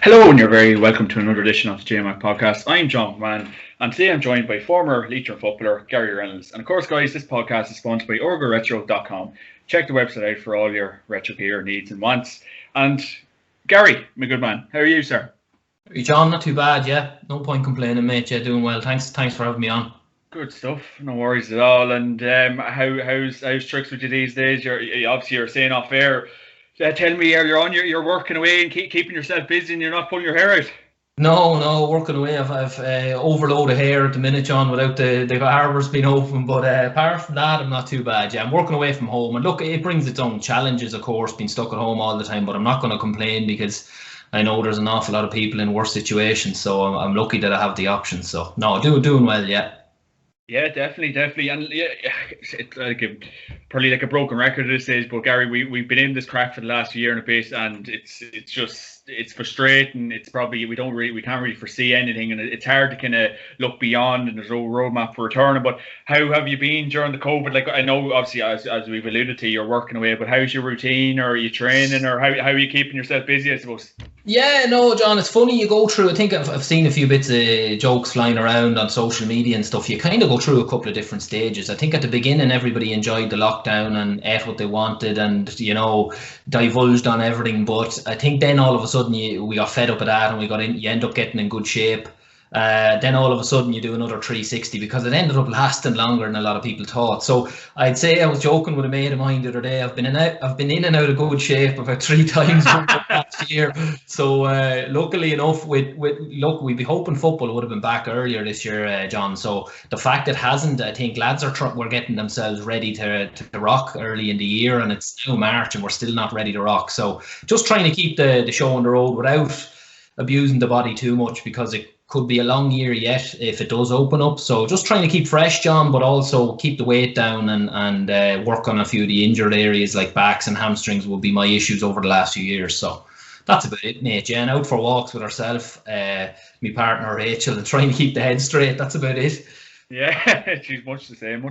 Hello, and you're very welcome to another edition of the JMac Podcast. I'm John Kavanagh, and today I'm joined by former Leitrim footballer Gary Reynolds. And of course, guys, this podcast is sponsored by Orga Retrowear.com. Check the website out for all your retro gear needs and wants. And Gary, my good man, how are you, sir? John, not too bad, yeah. No point complaining, mate. Yeah, doing well. Thanks for having me on. Good stuff. No worries at all. And how's tricks with you these days? You're saying off air. Tell me earlier on, you're working away and keeping yourself busy, and you're not pulling your hair out. No, working away. I've overload of hair at the minute, John, without the harbours being open. But apart from that, I'm not too bad. Yeah, I'm working away from home, and look, it brings its own challenges, of course, being stuck at home all the time. But I'm not going to complain because I know there's an awful lot of people in worse situations. So I'm lucky that I have the option. So no, doing well, yeah. Yeah, definitely, and yeah, it's probably like a broken record at this stage. But Gary, we've been in this crack for the last year and a bit, and it's frustrating. It's probably we can't really foresee anything, and it's hard to kind of look beyond. And there's no roadmap for returning. But how have you been during the COVID? Like, I know obviously as we've alluded to, you're working away, but how's your routine, or are you training, or how are you keeping yourself busy, I suppose? Yeah, no, John, it's funny you go through. I think I've seen a few bits of jokes flying around on social media and stuff. You kind of go through a couple of different stages. I think at the beginning, everybody enjoyed the lockdown and ate what they wanted and, divulged on everything. But I think then all of a sudden we got fed up of that and you end up getting in good shape. Then all of a sudden you do another 360 because it ended up lasting longer than a lot of people thought. So I'd say, I was joking with a mate of mine the other day, I've been in and out of good shape about 3 times last year. So luckily enough, we'd be hoping football would have been back earlier this year, John. So the fact it hasn't, I think lads were getting themselves ready to rock early in the year, and it's now March and we're still not ready to rock. So just trying to keep the show on the road without abusing the body too much, because it could be a long year yet if it does open up. So just trying to keep fresh, John, but also keep the weight down and work on a few of the injured areas like backs and hamstrings will be my issues over the last few years. So that's about it, mate. Yeah, and out for walks with herself, my partner Rachel, and trying to keep the head straight. That's about it. Yeah, she's much the same,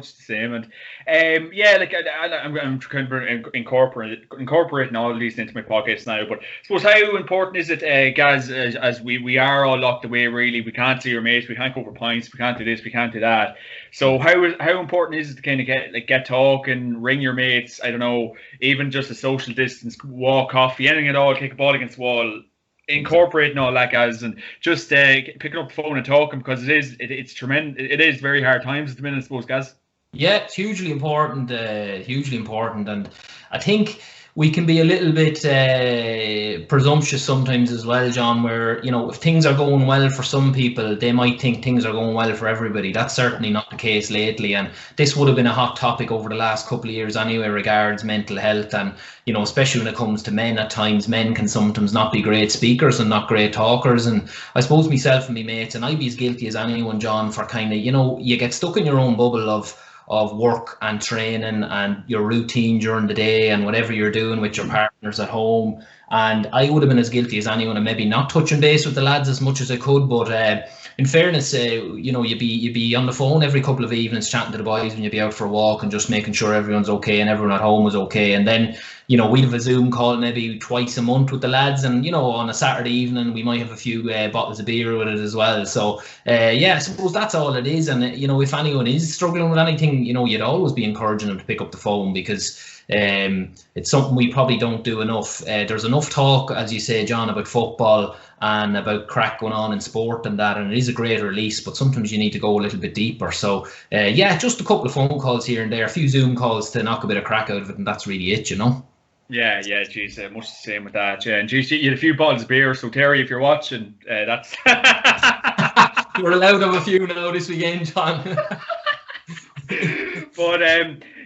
and yeah, like I'm kind of incorporating all of these into my podcast now. But I suppose, how important is it, guys, as we are all locked away? Really, we can't see our mates, we can't go for pints, we can't do this, we can't do that. So how important is it to kind of get talking, ring your mates? I don't know, even just a social distance, walk, coffee, anything at all, kick a ball against the wall. Incorporating all that, guys, and just picking up the phone and talking, because it's tremendous. It is very hard times at the minute, I suppose, guys. Yeah, it's hugely important, and I think we can be a little bit presumptuous sometimes as well, John, where, if things are going well for some people, they might think things are going well for everybody. That's certainly not the case lately, and this would have been a hot topic over the last couple of years anyway, regards mental health, and especially when it comes to men. At times men can sometimes not be great speakers and not great talkers, and I suppose myself and my mates, and I'd be as guilty as anyone, John, for kind of, you get stuck in your own bubble of work and training and your routine during the day and whatever you're doing with your partners at home. And I would have been as guilty as anyone, and maybe not touching base with the lads as much as I could. But in fairness, you'd be on the phone every couple of evenings chatting to the boys when you'd be out for a walk and just making sure everyone's okay and everyone at home was okay. And then, we'd have a Zoom call maybe twice a month with the lads, and on a Saturday evening we might have a few bottles of beer with it as well. So yeah, I suppose that's all it is. And if anyone is struggling with anything, you'd always be encouraging them to pick up the phone, because it's something we probably don't do enough. There's enough talk, as you say, John, about football and about crack going on in sport and that, and it is a great release, but sometimes you need to go a little bit deeper. So yeah, just a couple of phone calls here and there, a few Zoom calls to knock a bit of crack out of it, and that's really it, Yeah, geez, much the same with that. Yeah, and geez, you had a few bottles of beer, so Terry, if you're watching, that's we're allowed to have a few now this weekend, John. But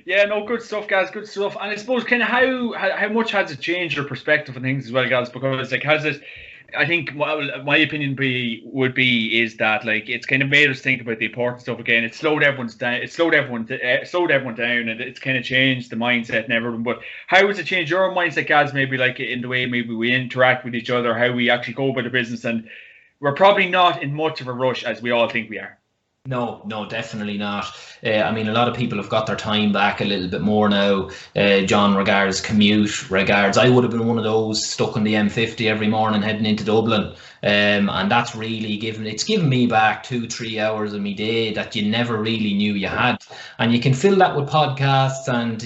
yeah, no, good stuff, guys, good stuff. And I suppose, kind of, how much has it changed your perspective on things as well, guys? Because has it? I think my opinion would be is that, like, it's kind of made us think about the important stuff again. It slowed everyone down. It slowed everyone down, and it's kind of changed the mindset and everything. But how has it changed your mindset, guys? Maybe like in the way maybe we interact with each other, how we actually go about the business, and we're probably not in much of a rush as we all think we are. No, definitely not. I mean, a lot of people have got their time back a little bit more now. John, regards Commute, regards, I would have been one of those stuck on the M50 every morning heading into Dublin. And that's really given me back 2-3 hours of my day that you never really knew you had. And you can fill that with podcasts and,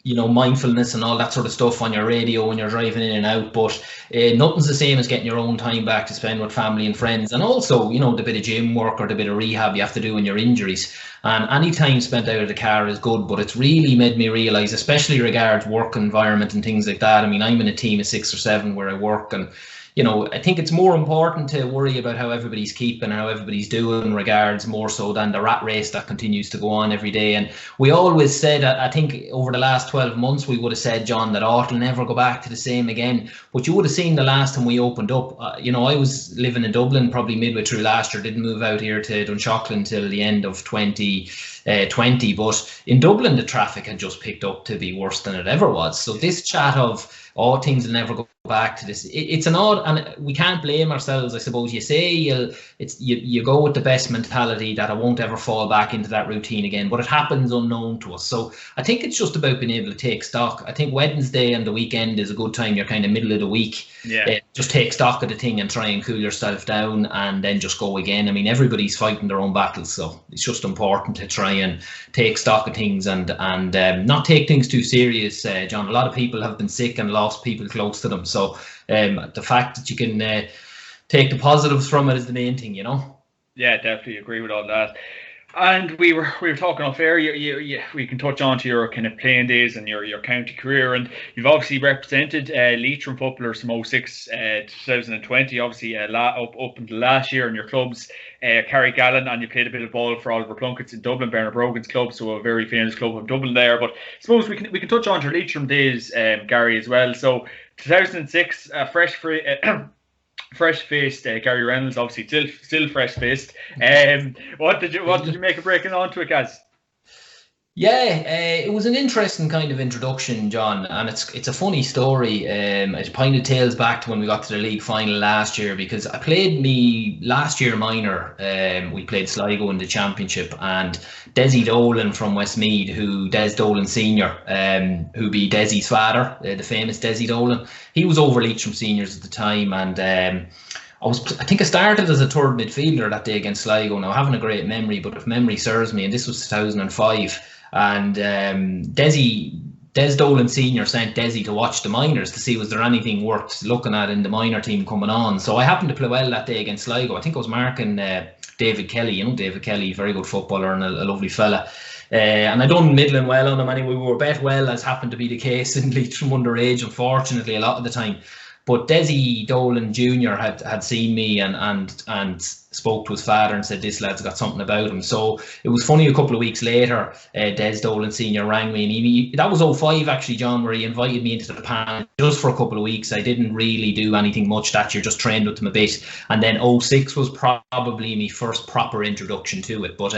mindfulness and all that sort of stuff on your radio when you're driving in and out. But nothing's the same as getting your own time back to spend with family and friends. And also, the bit of gym work or the bit of rehab you have to do in your injuries. And any time spent out of the car is good, but it's really made me realise, especially regards work environment and things like that. I mean, I'm in a team of 6 or 7 where I work, and I think it's more important to worry about how everybody's keeping, how everybody's doing, regards more so than the rat race that continues to go on every day. And we always said, I think over the last 12 months, we would have said, John, that it'll never go back to the same again. But you would have seen the last time we opened up, I was living in Dublin probably midway through last year, didn't move out here to Dunshaughlin until the end of 2020. But in Dublin, the traffic had just picked up to be worse than it ever was. So this chat of, things will never go back to this. It's an odd, and we can't blame ourselves, I suppose. You say you go with the best mentality that I won't ever fall back into that routine again, but it happens unknown to us. So I think it's just about being able to take stock. I think Wednesday and the weekend is a good time. You're kind of middle of the week. Yeah. Just take stock of the thing and try and cool yourself down, and then just go again. I mean, everybody's fighting their own battles, so it's just important to try and take stock of things and not take things too serious, John. A lot of people have been sick and lost people close to them. So the fact that you can take the positives from it is the main thing, Yeah, definitely agree with all that. And we were talking off air. We can touch on to your kind of playing days and your county career, and you've obviously represented Leitrim footballers from 06 to 2020. Obviously, up until last year in your clubs, Carrie Gallen, and you played a bit of ball for Oliver Plunkett's in Dublin, Bernard Brogan's club, so a very famous club of Dublin there. But I suppose we can touch on to your Leitrim days, Gary, as well. So 2006, fresh-faced Gary Reynolds, obviously still fresh-faced. What did you make of breaking onto it, guys? Yeah, it was an interesting kind of introduction, John, and it's a funny story. It kind of tails back to when we got to the league final last year, because I played me last year minor. We played Sligo in the championship, and Desi Dolan from Westmead, Des Dolan Senior, who be Desi's father, the famous Desi Dolan. He was over Leitrim seniors at the time, and I think I started as a third midfielder that day against Sligo. Now, having a great memory, but if memory serves me, and this was 2005. And Des Dolan Senior sent Desi to watch the minors to see was there anything worth looking at in the minor team coming on. So I happened to play well that day against Sligo. I think I was marking David Kelly. David Kelly, very good footballer and a lovely fella. And I done middling well on him anyway. We were bet well, as happened to be the case in Leitrim underage, unfortunately, a lot of the time. But Desi Dolan Jr. had seen me and spoke to his father and said, this lad's got something about him. So it was funny, a couple of weeks later, Des Dolan Senior rang me, and that was 05 actually, John, where he invited me into the panel just for a couple of weeks. I didn't really do anything much that year, just trained with him a bit. And then 06 was probably my first proper introduction to it. But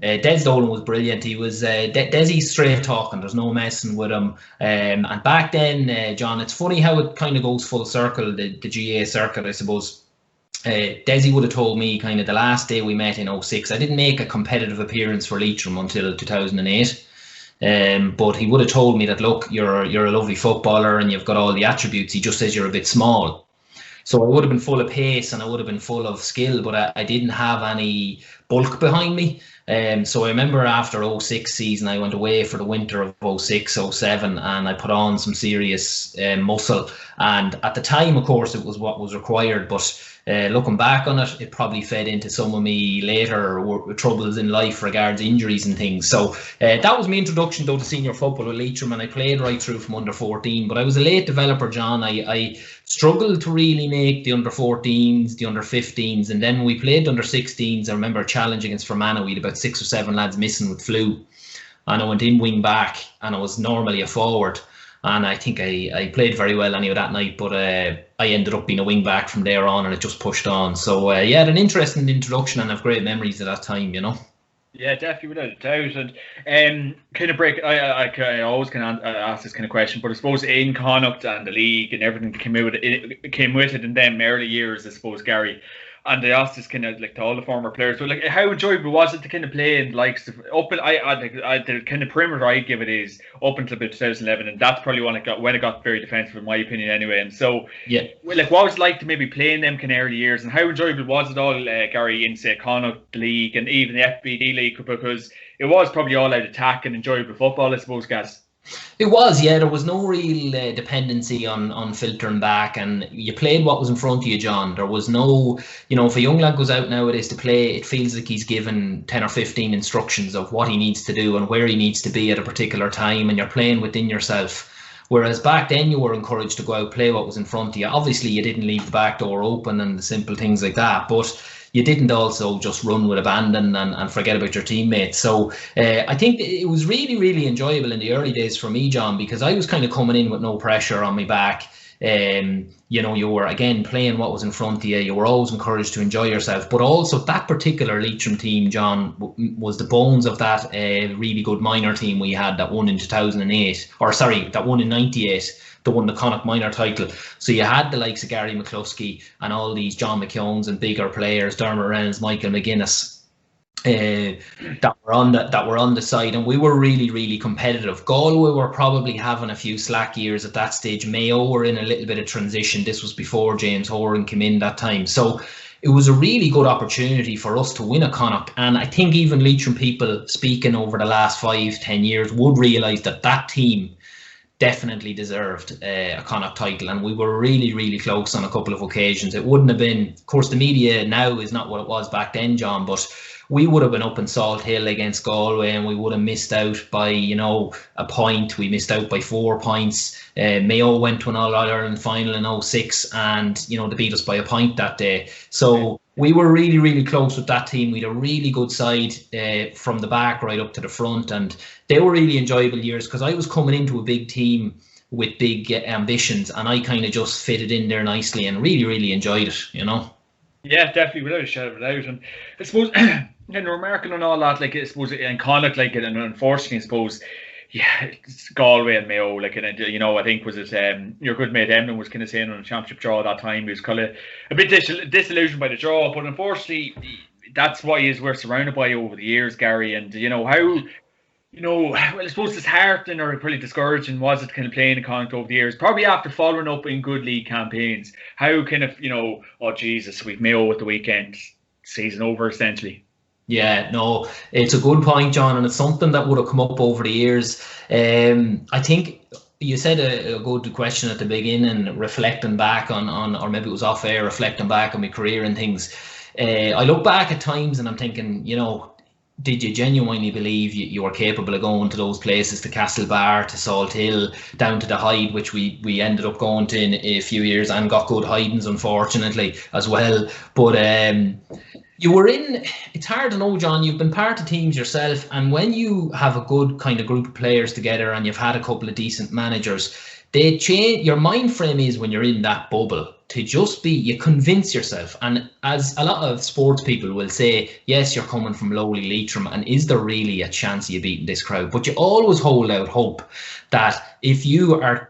Des Dolan was brilliant. He was Desi's straight talking. There's no messing with him. And back then, John, it's funny how it kind of goes full circle, the GAA circuit, I suppose. Desi would have told me kind of the last day we met in 06. I didn't make a competitive appearance for Leitrim until 2008. But he would have told me that, look, you're a lovely footballer and you've got all the attributes. He just says you're a bit small. So I would have been full of pace and I would have been full of skill, but I didn't have any bulk behind me. So I remember after 06 season, I went away for the winter of 06, 07, and I put on some serious muscle. And at the time, of course, it was what was required. But looking back on it, it probably fed into some of me later troubles in life regards injuries and things. So that was my introduction, though, to senior football with Leitrim, and I played right through from under 14. But I was a late developer, John. I struggled to really make the under 14s, the under 15s, and then when we played under 16s, I remember a challenge against Fermanagh. We had about 6 or 7 lads missing with flu, and I went in wing back, and I was normally a forward. And I think I played very well anyway that night, but I ended up being a wing back from there on, and it just pushed on. So yeah, an interesting introduction, and I have great memories of that time, Yeah, definitely, without a doubt. And kind of break. I always can ask this kind of question, but I suppose in Connacht and the league and everything that came with it in them early years, I suppose, Gary, And they asked this kind of like to all the former players, but like how enjoyable was it to kind of play in likes of the kind of perimeter I'd give it is up until about 2011, and that's probably when it got very defensive in my opinion anyway. And so yeah, like what was it like to maybe play in them kind of early years, and how enjoyable was it all, Gary, in say Connacht League and even the FBD League, because it was probably all out attack and enjoyable football, I suppose, guys. It was, yeah. There was no real dependency on filtering back, and you played what was in front of you, John. There was no, if a young lad goes out nowadays to play, it feels like he's given 10 or 15 instructions of what he needs to do and where he needs to be at a particular time, and you're playing within yourself. Whereas back then you were encouraged to go out, play what was in front of you. Obviously you didn't leave the back door open and the simple things like that, but you didn't also just run with abandon and forget about your teammates. So I think it was really, really enjoyable in the early days for me, John, because I was kind of coming in with no pressure on my back. You were, again, playing what was in front of you. You were always encouraged to enjoy yourself. But also that particular Leitrim team, John, was the bones of that really good minor team we had that won in 2008. Or sorry, that won in 98. That won the Connacht minor title. So you had the likes of Gary McCluskey and all these John McKeown's and bigger players, Diarmuid Reynolds, Michael McGuinness, that were on the side, and we were really, really competitive. Galway were probably having a few slack years at that stage. Mayo were in a little bit of transition. This was before James Horan came in that time. So it was a really good opportunity for us to win a Connacht, and I think even Leitrim people speaking over the last 5-10 years would realise that team definitely deserved a Connacht title, and we were really, really close on a couple of occasions. It wouldn't have been, of course, the media now is not what it was back then, John, but we would have been up in Salt Hill against Galway and we would have missed out by, a point. We missed out by 4 points. Mayo went to an All-Ireland final in 2006 and, they beat us by a point that day. So we were really, really close with that team. We had a really good side from the back right up to the front, and they were really enjoyable years because I was coming into a big team with big ambitions, and I kind of just fitted in there nicely and really, really enjoyed it, Yeah, definitely, without a shadow of a doubt. And I suppose, and remarking on all that, like, I suppose, in Connacht, like, and unfortunately, I suppose, yeah, it's Galway and Mayo, like, and I think was it your good mate Emlyn was kind of saying on a championship draw at that time, he was kind of a bit disillusioned by the draw, but unfortunately, that's what we're surrounded by over the years, Gary, and how. Well, I suppose disheartening or probably discouraging was it kind of playing in Connacht over the years, probably after following up in good league campaigns. How kind of, oh Jesus, we've Mayo at the weekend, season over essentially. Yeah, no, it's a good point, John, and it's something that would have come up over the years. I think you said a good question at the beginning, reflecting back on, or maybe it was off air, reflecting back on my career and things. I look back at times and I'm thinking, did you genuinely believe you were capable of going to those places, to Castlebar, to Salt Hill, down to the Hyde, which we ended up going to in a few years and got good hidings, unfortunately, as well. But you were in, it's hard to know, John, you've been part of teams yourself, and when you have a good kind of group of players together and you've had a couple of decent managers, they change. Your mind frame is, when you're in that bubble, to just be, you convince yourself, and as a lot of sports people will say, yes, you're coming from lowly Leitrim, and is there really a chance of you beating this crowd? But you always hold out hope that if you are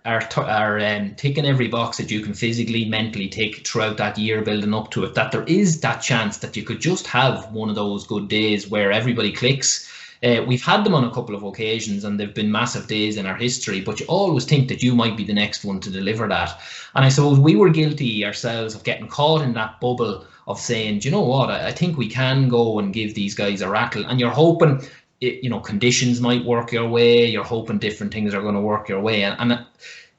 ticking every box that you can physically, mentally tick throughout that year building up to it, that there is that chance that you could just have one of those good days where everybody clicks. We've had them on a couple of occasions and they've been massive days in our history, but you always think that you might be the next one to deliver that. And I suppose we were guilty ourselves of getting caught in that bubble of saying, do you know what, I think we can go and give these guys a rattle. And you're hoping, conditions might work your way. You're hoping different things are going to work your way. And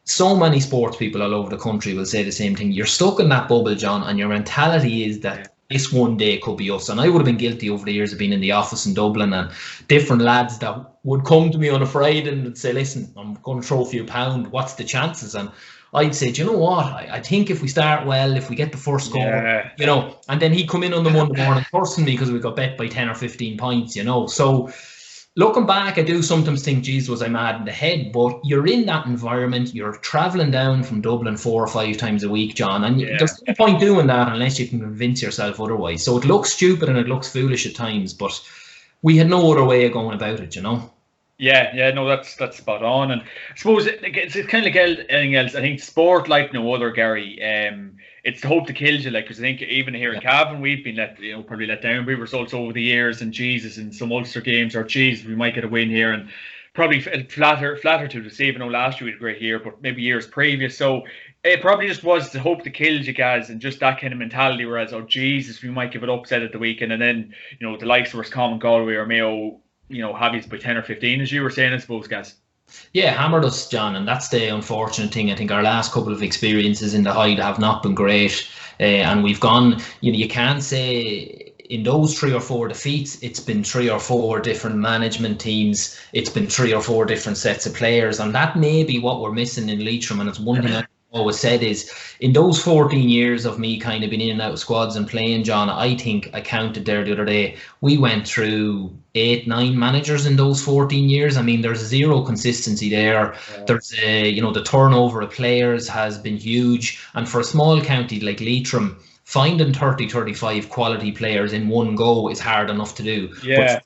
so many sports people all over the country will say the same thing. You're stuck in that bubble, John, and your mentality is that this one day could be us. And I would have been guilty over the years of being in the office in Dublin, and different lads that would come to me on a Friday and would say, listen, I'm going to throw a few pound, what's the chances? And I'd say, do you know what, I think if we start well, if we get the first goal, and then he'd come in on the Monday morning cursing me because we got bet by 10 or 15 points, so looking back, I do sometimes think, geez, was I mad in the head? But you're in that environment. You're travelling down from Dublin 4 or 5 times a week, John. And there's no point doing that unless you can convince yourself otherwise. So it looks stupid and it looks foolish at times, but we had no other way of going about it, Yeah, no, that's spot on. And I suppose it's kind of like anything else. I think sport, like no other, Gary. It's the hope that kills you. Like, because I think even here in Cavan, we've been probably let down by results over the years. And Jesus, in some Ulster games, or Jesus, we might get a win here, and probably flatter to deceive. I know last year we had a great year, but maybe years previous. So it probably just was the hope that kills you guys, and just that kind of mentality. Whereas, oh Jesus, we might give it upset at the weekend, and then the likes of Roscommon, Galway, or Mayo, have you by 10 or 15, as you were saying, I suppose, guys. Yeah, hammered us, John, and that's the unfortunate thing. I think our last couple of experiences in the Hyde have not been great, and we've gone. You can't say in those 3 or 4 defeats, it's been 3 or 4 different management teams. It's been 3 or 4 different sets of players, and that may be what we're missing in Leitrim. And it's one thing I always said is, in those 14 years of me kind of being in and out of squads and playing, John, I think I counted there the other day, we went through 8-9 managers in those 14 years. I mean, there's zero consistency there. Yeah. There's the turnover of players has been huge, and for a small county like Leitrim, finding 30-35 quality players in one go is hard enough to do. Yeah.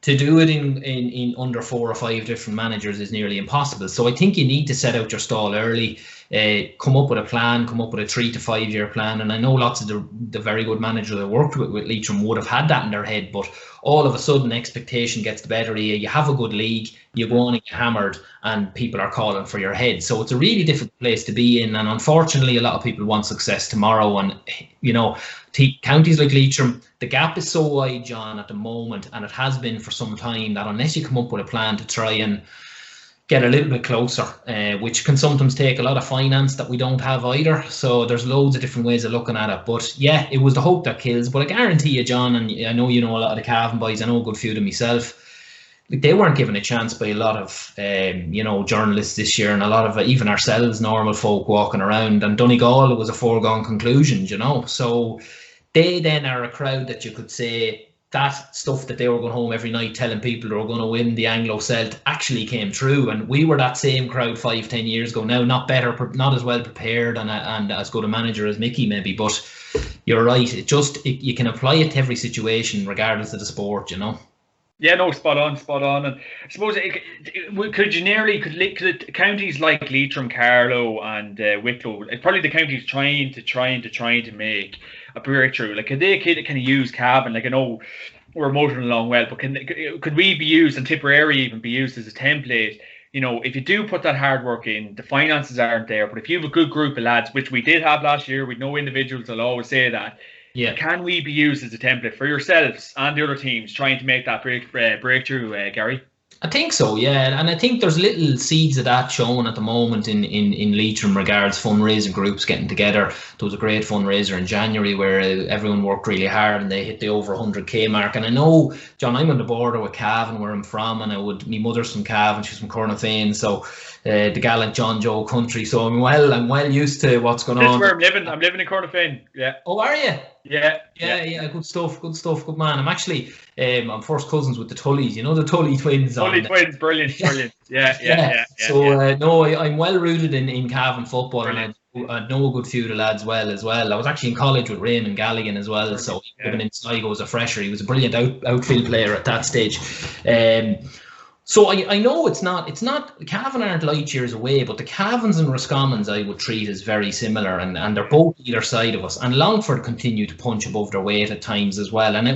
To do it in under 4 or 5 different managers is nearly impossible. So I think you need to set out your stall early, come up with a plan, come up with a 3 to 5 year plan. And I know lots of the very good managers I worked with Leitrim would have had that in their head, but all of a sudden expectation gets the better of you. You have a good league, you go on and get hammered, and people are calling for your head. So it's a really difficult place to be in. And unfortunately, a lot of people want success tomorrow. And, counties like Leitrim, the gap is so wide, John, at the moment, and it has been for some time, that unless you come up with a plan to try and get a little bit closer, which can sometimes take a lot of finance that we don't have either. So there's loads of different ways of looking at it. But yeah, it was the hope that kills. But I guarantee you, John, and I know you know a lot of the Cavan boys, I know a good few of them myself, they weren't given a chance by a lot of journalists this year, and a lot of even ourselves, normal folk walking around. And Donegal, it was a foregone conclusion, So they then are a crowd that you could say that stuff that they were going home every night telling people they were going to win the Anglo-Celt actually came true. And we were that same crowd 5-10 years ago now, not not as well prepared and as good a manager as Mickey maybe, but you're right. You can apply it to every situation regardless of the sport, Yeah, no, spot on. And I suppose could counties like Leitrim, Carlow, and Wicklow, probably the counties trying to make a breakthrough, like could they kind of use Cavan? Like, I know we're motoring along well, but could we be used, and Tipperary even be used as a template? If you do put that hard work in, the finances aren't there, but if you have a good group of lads, which we did have last year, with no individuals, I'll always say that. Yeah. Can we be used as a template for yourselves and the other teams trying to make that breakthrough, Gary? I think so, yeah. And I think there's little seeds of that shown at the moment in Leitrim regards fundraising groups getting together. There was a great fundraiser in January where everyone worked really hard and they hit the over 100k mark. And I know, John, I'm on the border with Cavan, where I'm from, and my mother's from Cavan, she's from Cornafane, so the gallant John Joe country. So I'm well used to what's going on. That's where I'm living. I'm living in Cornafane. Yeah. Oh, are you? Yeah. Good stuff, good man. I'm actually I'm first cousins with the Tullys, the Tully twins. Twins, brilliant. Yeah. So no, I'm well rooted in Cavan football, brilliant. And I know a good few of the lads well. I was actually in college with Raymond Galligan as well, so even in Sligo as a fresher, he was a brilliant outfield player at that stage. So I know it's not Cavan aren't light years away, but the Cavans and Roscommons I would treat as very similar, and they're both either side of us. And Longford continue to punch above their weight at times as well. And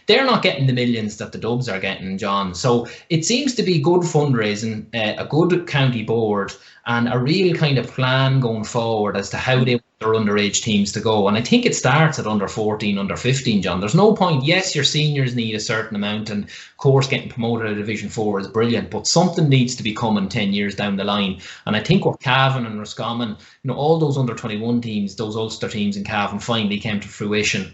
they're not getting the millions that the Dubs are getting, John. So it seems to be good fundraising, a good county board, and a real kind of plan going forward as to how they want their underage teams to go. And I think it starts at under 14, under 15, John. There's no point. Yes, your seniors need a certain amount, and of course getting promoted to Division 4 is brilliant, but something needs to be coming 10 years down the line. And I think what Cavan and Roscommon, all those under 21 teams, those Ulster teams in Cavan finally came to fruition.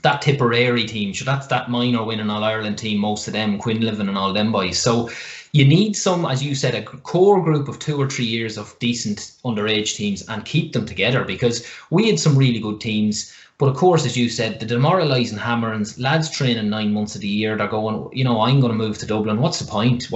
That Tipperary team, that's that minor winning All-Ireland team, most of them, Quinlivan and all them boys. So you need some, as you said, a core group of 2 or 3 years of decent underage teams and keep them together, because we had some really good teams. But of course, as you said, the demoralising hammerings, lads training 9 months of the year, they're going, I'm going to move to Dublin. What's the point?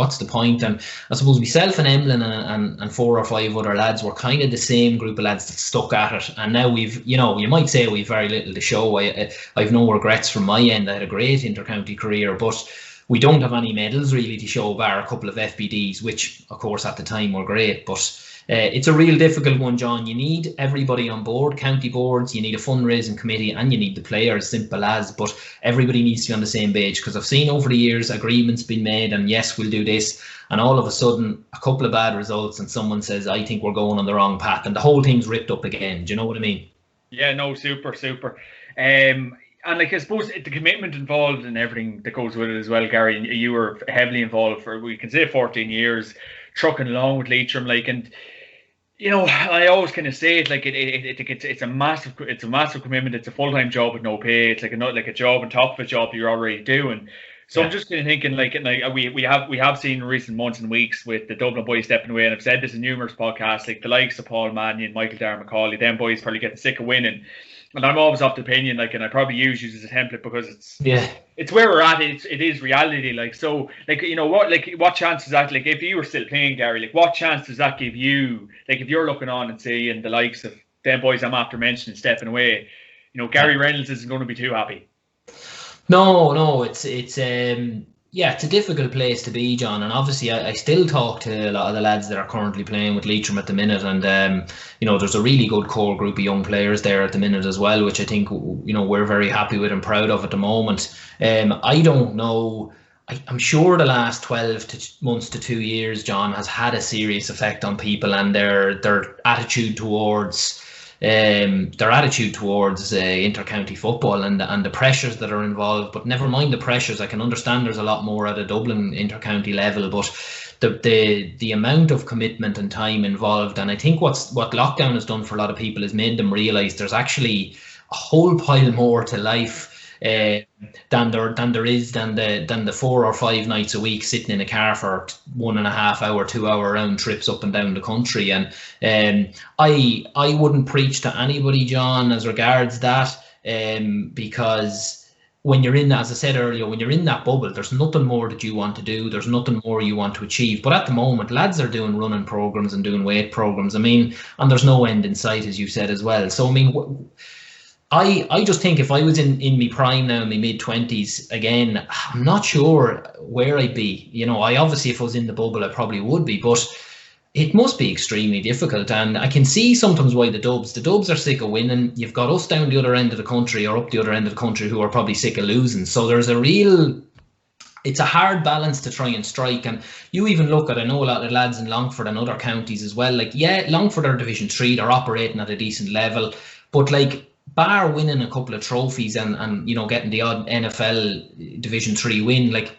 And I suppose myself and Emlyn and 4 or 5 other lads were kind of the same group of lads that stuck at it. And now we've, you might say we've very little to show. I've no regrets from my end. I had a great inter-county career, but we don't have any medals really to show, bar a couple of FBDs, which of course at the time were great, but it's a real difficult one, John. You need everybody on board, county boards, you need a fundraising committee, and you need the players, simple as. But everybody needs to be on the same page, because I've seen over the years agreements been made, and yes, we'll do this, and all of a sudden a couple of bad results and someone says, I think we're going on the wrong path, and the whole thing's ripped up again. Do you know what I mean? Yeah, no, super. And like, I suppose the commitment involved and everything that goes with it as well, Gary. You were heavily involved for, we can say, 14 years, trucking along with Leitrim, like, and you know, I always kind of say it, like, it's a massive commitment. It's a full-time job with no pay. It's like a job on top of a job you're already doing. So yeah. I'm just kind of thinking, like we have seen in recent months and weeks with the Dublin boys stepping away, and I've said this in numerous podcasts, like the likes of Paul Mannion, Michael Darmacawley, them boys probably getting sick of winning. And I'm always of the opinion, like, and I probably use you as a template because it's where we're at. It is reality, like, so, like, you know what chance does that, like, if you were still playing, Gary, like, what chance does that give you, like, if you're looking on and seeing the likes of them boys I'm after mentioning stepping away, you know, Gary Reynolds isn't going to be too happy. No, it's it's a difficult place to be, John, and obviously I still talk to a lot of the lads that are currently playing with Leitrim at the minute, and you know, there's a really good core group of young players there at the minute as well, which I think, you know, we're very happy with and proud of at the moment. I don't know, I'm sure the last 12 months to 2 years, John, has had a serious effect on people and their attitude towards inter-county football and the pressures that are involved. But never mind the pressures, I can understand there's a lot more at a Dublin inter-county level, but the amount of commitment and time involved, and I think what lockdown has done for a lot of people is made them realise there's actually a whole pile more to life than the 4 or 5 nights a week sitting in a car for 1.5 hour, 2 hour round trips up and down the country. And I wouldn't preach to anybody, John, as regards that, because when you're in, as I said earlier, when you're in that bubble, there's nothing more that you want to do, there's nothing more you want to achieve. But at the moment, lads are doing running programs and doing weight programs, I mean, and there's no end in sight, as you said as well. So I mean, I just think if I was in my prime now, in my mid-20s again, I'm not sure where I'd be. You know, I obviously, if I was in the bubble, I probably would be, but it must be extremely difficult. And I can see sometimes why the Dubs are sick of winning. You've got us down the other end of the country, or up the other end of the country, who are probably sick of losing. So there's it's a hard balance to try and strike. And you even look at, I know a lot of lads in Longford and other counties as well, like, yeah, Longford are Division 3, they're operating at a decent level, but like, bar winning a couple of trophies and you know, getting the odd NFL Division 3 win, like,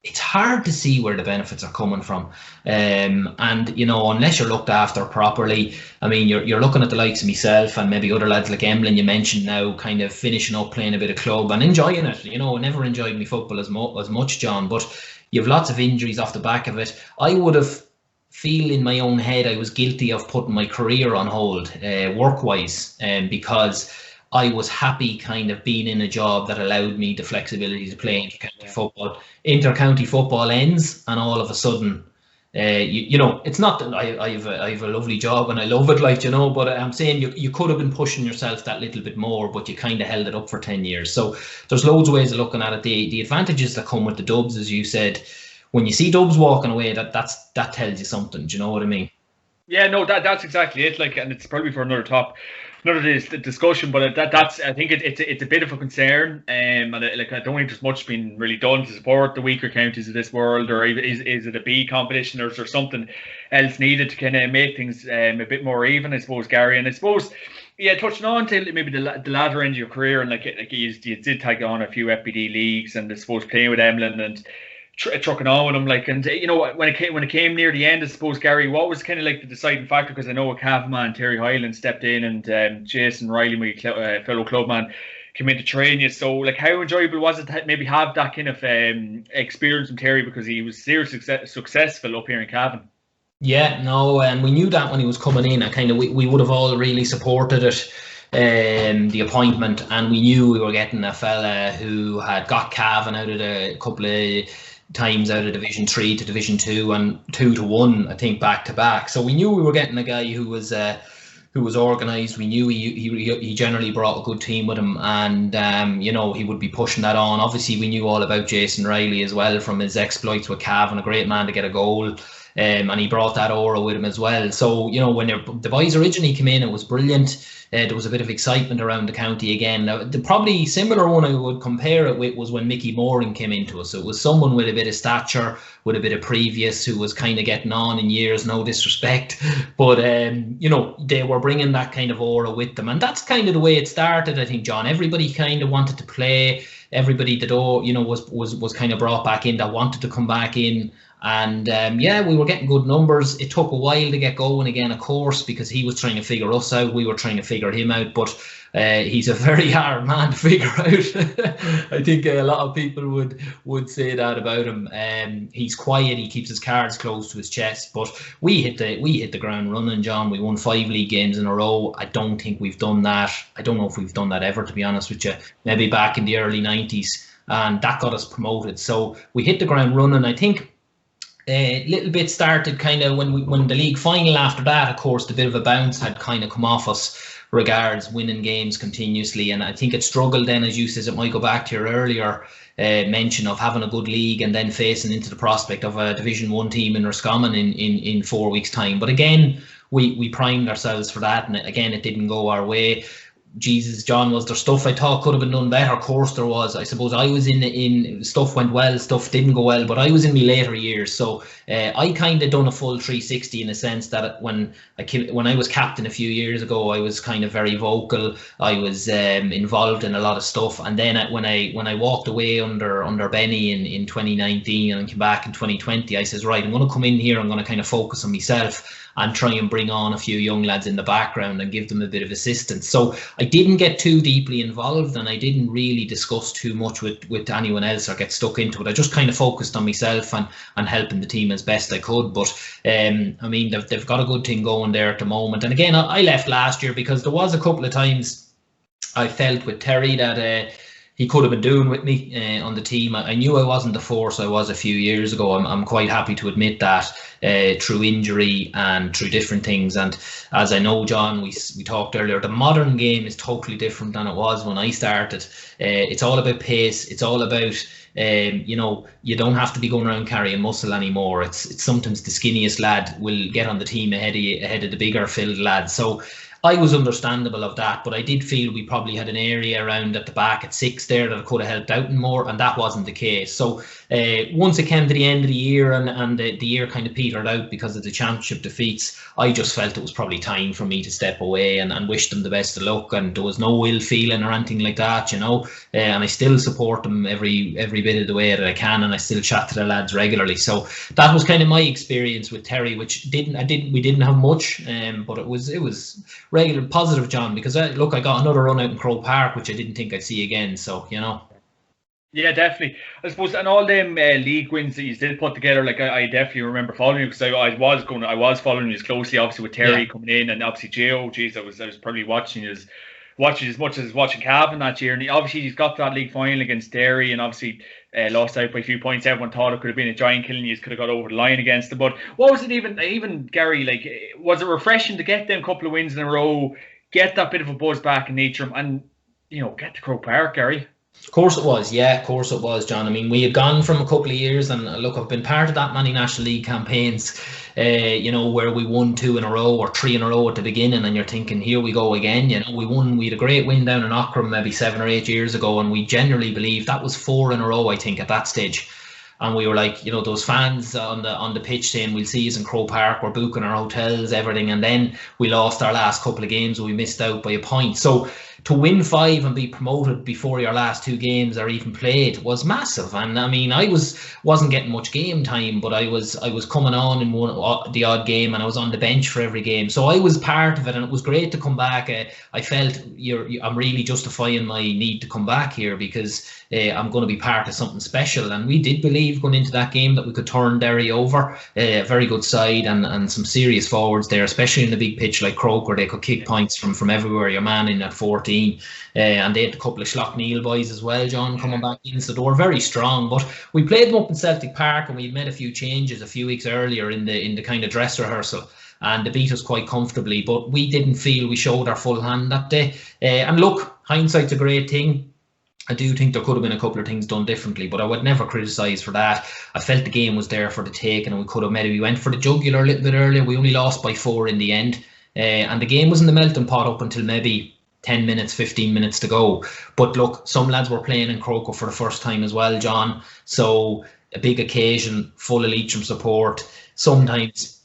it's hard to see where the benefits are coming from. And you know, unless you're looked after properly, I mean, you're looking at the likes of myself and maybe other lads like Emlyn you mentioned now, kind of finishing up playing a bit of club and enjoying it. You know, I never enjoyed my football as much, John, but you have lots of injuries off the back of it. I would have feel in my own head I was guilty of putting my career on hold, work-wise, because I was happy kind of being in a job that allowed me the flexibility to play inter-county football. Inter-county football ends, and all of a sudden, you know, it's not that I have a lovely job and I love it, like, you know, but I'm saying you could have been pushing yourself that little bit more, but you kind of held it up for 10 years. So there's loads of ways of looking at it. The advantages that come with the Dubs, as you said, when you see Dubs walking away, that tells you something. Do you know what I mean? Yeah, no, that's exactly it. Like, and it's probably for another discussion, but that's I think it's a bit of a concern. And I don't think there's much been really done to support the weaker counties of this world, or is it a B competition, or is there something else needed to kind of make things a bit more even, I suppose, Gary? And I suppose, yeah, touching on to maybe the latter end of your career, and like you did tag on a few FBD leagues, and I suppose playing with Emlyn and trucking on with them, like, and you know, when it came near the end, I suppose, Gary, what was kind of like the deciding factor? Because I know a Kavanagh and Terry Hyland stepped in, and Jason Riley, my fellow clubman, came in to train you. So, like, how enjoyable was it to maybe have that kind of experience from Terry, because he was seriously successful up here in Cavan? Yeah, no, and we knew that when he was coming in, and kind of we would have all really supported it. The appointment, and we knew we were getting a fella who had got Cavan out of a couple of times out of Division 3 to Division 2 and 2 to 1, I think, back to back. So we knew we were getting a guy who was who was organised. We knew he generally brought a good team with him, and you know, he would be pushing that on. Obviously, we knew all about Jason Riley as well from his exploits with Cavan, a great man to get a goal. And he brought that aura with him as well. So, you know, when the boys originally came in, it was brilliant. There was a bit of excitement around the county again. Now, the probably similar one I would compare it with was when Mickey Moran came into us. So it was someone with a bit of stature, with a bit of previous, who was kind of getting on in years, no disrespect. But, you know, they were bringing that kind of aura with them. And that's kind of the way it started, I think, John. Everybody kind of wanted to play. Everybody that, you know, was kind of brought back in, that wanted to come back in. And yeah, we were getting good numbers. It took a while to get going again, of course, because he was trying to figure us out. We were trying to figure him out. But he's a very hard man to figure out. I think a lot of people would say that about him. He's quiet. He keeps his cards close to his chest. But we hit the ground running, John. We won 5 league games in a row. I don't think we've done that. I don't know if we've done that ever, to be honest with you. Maybe back in the early 90s. And that got us promoted. So we hit the ground running. I think a little bit started kind of when the league final after that, of course, the bit of a bounce had kind of come off us regards winning games continuously. And I think it struggled then, as you says, it might go back to your earlier mention of having a good league and then facing into the prospect of a Division 1 team in Roscommon in 4 weeks' time. But again, we primed ourselves for that. And again, it didn't go our way. Jesus, John, was there stuff I thought could have been done better? Of course there was. I suppose I was in stuff went well, stuff didn't go well, but I was in my later years. So I kind of done a full 360 in a sense that when I was captain a few years ago, I was kind of very vocal. I was involved in a lot of stuff. And then when I walked away under Benny in 2019 and came back in 2020, I says, right, I'm going to come in here. I'm going to kind of focus on myself and try and bring on a few young lads in the background and give them a bit of assistance. So I didn't get too deeply involved, and I didn't really discuss too much with anyone else or get stuck into it. I just kind of focused on myself and helping the team as best I could. But I mean, they've got a good thing going there at the moment. And again, I left last year because there was a couple of times I felt with Terry that he could have been doing with me on the team. I knew I wasn't the force I was a few years ago. I'm quite happy to admit that through injury and through different things. And as I know, John, we talked earlier, the modern game is totally different than it was when I started. It's all about pace. It's all about you know, you don't have to be going around carrying muscle anymore. It's sometimes the skinniest lad will get on the team ahead of the bigger filled lads. So I was understandable of that, but I did feel we probably had an area around at the back at 6 there that could have helped out more, and that wasn't the case. So once it came to the end of the year and the year kind of petered out because of the championship defeats, I just felt it was probably time for me to step away and wish them the best of luck. And there was no ill feeling or anything like that, you know. And I still support them every bit of the way that I can, and I still chat to the lads regularly. So that was kind of my experience with Terry, which we didn't have much, but it was regular positive, John, because I got another run out in Croke Park, which I didn't think I'd see again. So, you know. Yeah, definitely. I suppose, and all them league wins that you did put together, like I definitely remember following you, because I was following you closely, obviously with Terry coming in, and obviously Gio. Geez, I was probably watching as much as watching Cavan that year, and obviously he's got to that league final against Derry, and obviously lost out by a few points. Everyone thought it could have been a giant killing. You could have got over the line against them. But what was it even Gary, like, was it refreshing to get them couple of wins in a row, get that bit of a buzz back in Leitrim, and, you know, get to Croke Park, Gary? Of course it was, yeah, of course it was, John. I mean, we had gone from a couple of years, and look, I've been part of that many National League campaigns, you know, where we won 2 in a row or 3 in a row at the beginning, and you're thinking, here we go again. You know, we had a great win down in Ockram maybe 7 or 8 years ago, and we generally believed that was 4 in a row, I think, at that stage. And we were like, you know, those fans on the pitch saying, we'll see us in Croke Park, we're booking our hotels, everything. And then we lost our last couple of games, we missed out by a point. So to win 5 and be promoted before your last 2 games are even played was massive. And I mean, I wasn't getting much game time, but I was coming on in the odd game, and I was on the bench for every game. So I was part of it, and it was great to come back. I felt I'm really justifying my need to come back here, because I'm going to be part of something special. And we did believe going into that game that we could turn Derry over. A very good side and some serious forwards there, especially in the big pitch like Croke, where they could kick points from everywhere. Your man in at 14. And they had a couple of Schlockneil boys as well, John, coming back in, so they were very strong. But we played them up in Celtic Park, and we made a few changes a few weeks earlier in the kind of dress rehearsal. and they beat us quite comfortably. But we didn't feel we showed our full hand that day. And look, hindsight's a great thing. I do think there could have been a couple of things done differently, but I would never criticise for that. I felt the game was there for the take, and we could have maybe went for the jugular a little bit earlier. We only lost by 4 in the end, and the game was in the melting pot up until maybe 10 minutes, 15 minutes to go. But look, some lads were playing in Croker for the first time as well, John. So a big occasion, full of Leitrim support. Sometimes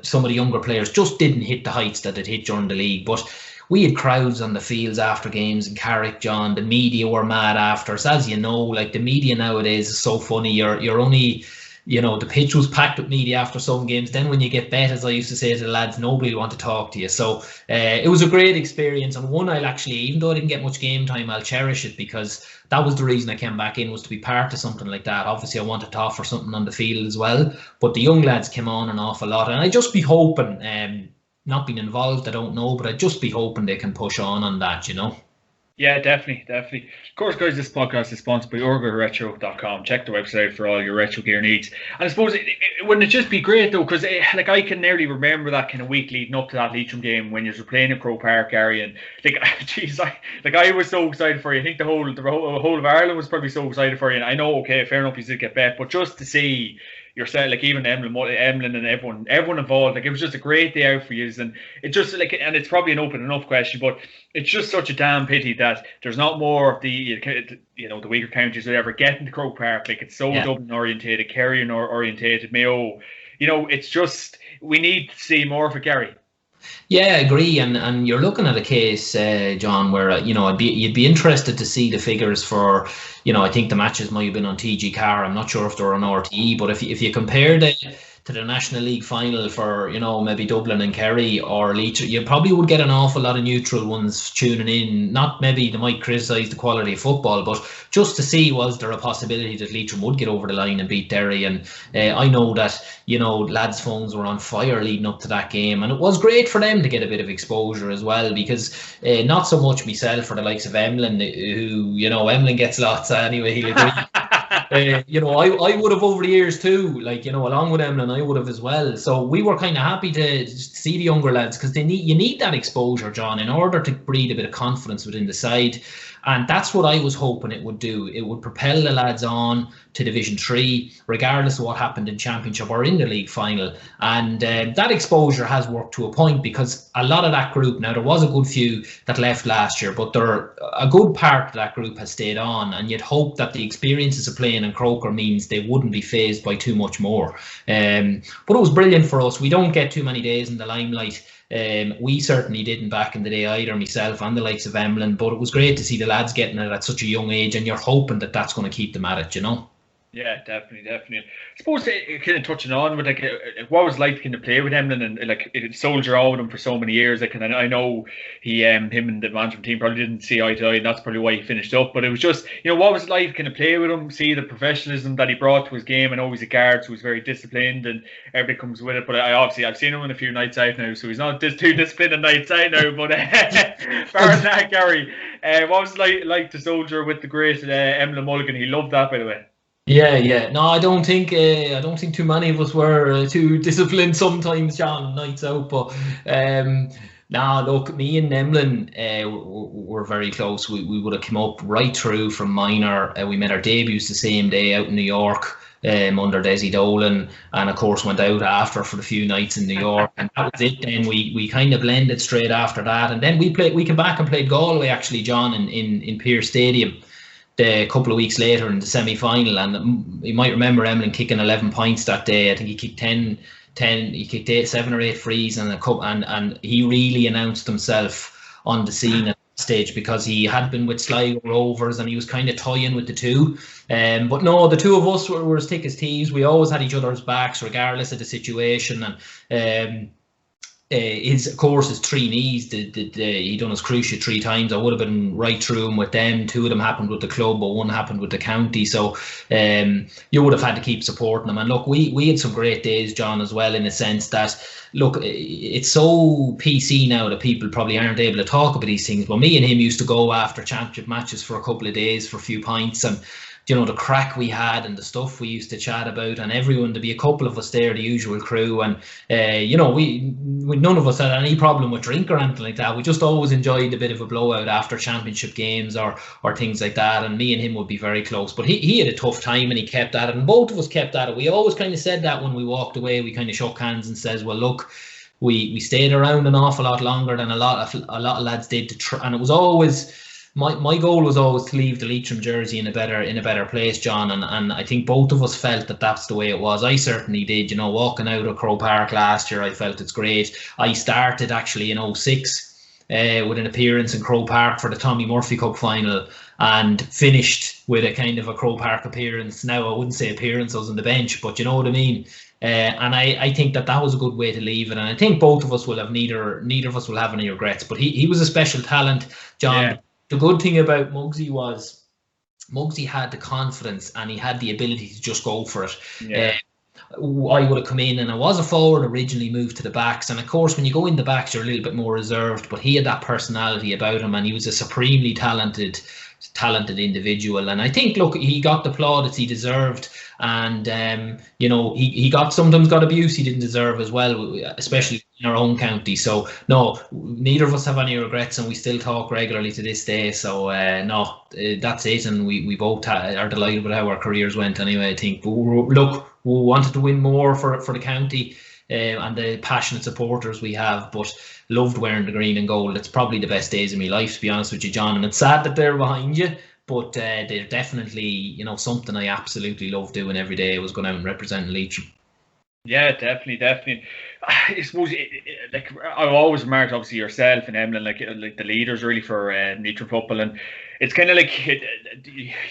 some of the younger players just didn't hit the heights that they'd hit during the league. But we had crowds on the fields after games in Carrick, John. The media were mad after us. As you know, like, the media nowadays is so funny. You're only, the pitch was packed with media after some games. Then when you get bet, as I used to say to the lads, nobody will want to talk to you. So it was a great experience, and one I'll actually, even though I didn't get much game time, I'll cherish it, because that was the reason I came back in, was to be part of something like that. Obviously, I wanted to offer something on the field as well, but the young lads came on an awful lot, and I'd just be hoping, not being involved, I don't know, but I'd just be hoping they can push on that, Yeah, definitely. Of course, guys, this podcast is sponsored by OrgaRetro.com. Check the website for all your retro gear needs. And I suppose, wouldn't it just be great, though, because I can nearly remember that kind of week leading up to that Leitrim game when you were playing in Croke Park, Gary, and I was so excited for you. I think the whole of Ireland was probably so excited for you. And I know, okay, fair enough, you did get bet, but just to see yourself, like, even Emlyn and everyone involved, like, it was just a great day out for you. And it just, like, and it's probably an open enough question, but it's just such a damn pity that there's not more of the weaker counties that ever get into Croke Park. Like, it's so Dublin orientated, Kerry orientated, Mayo. It's just, we need to see more of it, Gary. Yeah, I agree, and you're looking at a case, John, where you'd be interested to see the figures for, I think the matches might have been on TG Car. I'm not sure if they're on RTE, but if you compare to the National League final for, maybe Dublin and Kerry or Leitrim, you probably would get an awful lot of neutral ones tuning in. Not maybe they might criticise the quality of football, but just to see, was there a possibility that Leitrim would get over the line and beat Derry? And I know that, lads' phones were on fire leading up to that game, and it was great for them to get a bit of exposure as well, because not so much myself or the likes of Emlyn, who, Emlyn gets lots anyway, he'll agree. I would have over the years too, along with Emlyn, I would have as well. So we were kind of happy to see the younger lads, because you need that exposure, John, in order to breed a bit of confidence within the side. And that's what I was hoping it would do. It would propel the lads on to Division 3, regardless of what happened in Championship or in the league final. And that exposure has worked to a point, because a lot of that group, now there was a good few that left last year, but a good part of that group has stayed on. And you'd hope that the experiences of playing in Croker means they wouldn't be fazed by too much more. But it was brilliant for us. We don't get too many days in the limelight. We certainly didn't back in the day either, myself and the likes of Emlyn, but it was great to see the lads getting it at such a young age, and you're hoping that that's going to keep them at it, Yeah, definitely. I suppose kind of touching on with what was like kind of play with Emlyn, and soldier on with him for so many years. And I know him and the management team probably didn't see eye to eye, and that's probably why he finished up. But it was just, what was it like kind of play with him, see the professionalism that he brought to his game. I know he's a guard, so he's very disciplined, and everything comes with it. But I've seen him in a few nights out now, so he's not too disciplined in nights out now. But far as that, Gary, what was it like to soldier with the great Emlyn Mulligan? He loved that, by the way. Yeah. No, I don't think too many of us were too disciplined sometimes, John, nights out. But look, me and Emlyn were very close. We would have come up right through from minor. We made our debuts the same day out in New York under Desi Dolan, and of course went out after for a few nights in New York, and that was it. Then we kind of blended straight after that, and then we came back and played Galway, actually, John, in Pearse Stadium a couple of weeks later in the semi-final. And you might remember Emlyn kicking 11 points that day. I think he kicked 10, he kicked 7 or 8 frees and and he really announced himself on the scene at that stage, because he had been with Sligo Rovers and he was kind of toying with the two. But no, the two of us were as thick as thieves. We always had each other's backs regardless of the situation. And his 3 knees, he done his cruciate 3 times. I would have been right through him with them. 2 of them happened with the club, but 1 happened with the county. So you would have had to keep supporting him. And look, we had some great days, John, as well, in a sense that, look, it's so PC now that people probably aren't able to talk about these things. But me and him used to go after championship matches for a couple of days for a few pints, and you know, the crack we had and the stuff we used to chat about, and everyone, to be a couple of us there, the usual crew, and you know, we none of us had any problem with drink or anything like that. We just always enjoyed a bit of a blowout after championship games or things like that, and me and him would be very close. But he had a tough time, and he kept at it, and both of us kept at it. We always kind of said that when we walked away, we kind of shook hands and says, well, look, we stayed around an awful lot longer than a lot of lads did, and it was always my goal was always to leave the Leitrim jersey in a better place, John, and I think both of us felt that that's the way it was. I certainly did, you know, walking out of Croke Park last year, I felt it's great. I started actually in 2006 with an appearance in Croke Park for the Tommy Murphy Cup final, and finished with a kind of a Croke Park appearance. Now, I wouldn't say appearance, I was on the bench, but you know what I mean. And I think that was a good way to leave it, and I think both of us will have neither of us will have any regrets. But he was a special talent, John. Yeah. The good thing about Muggsy was Muggsy had the confidence and he had the ability to just go for it. Yeah. I would have come in, and I was a forward originally, moved to the backs, and of course when you go in the backs you're a little bit more reserved, but he had that personality about him, and he was a supremely talented individual. And I think, look, he got the plaudits he deserved, and you know, he sometimes got abuse he didn't deserve as well, especially in our own county. So no, neither of us have any regrets, and we still talk regularly to this day. So no, that's it, and we both are delighted with how our careers went anyway. I think, look, we wanted to win more for the county, and the passionate supporters we have, but loved wearing the green and gold. It's probably the best days of my life, to be honest with you, John, and it's sad that they're behind you, but they're definitely, you know, something I absolutely love doing every day, was going out and representing Leitrim. Yeah, definitely. I suppose, like I've always remarked, obviously yourself and Emlyn, like the leaders really for Leitrim football, and it's kind of like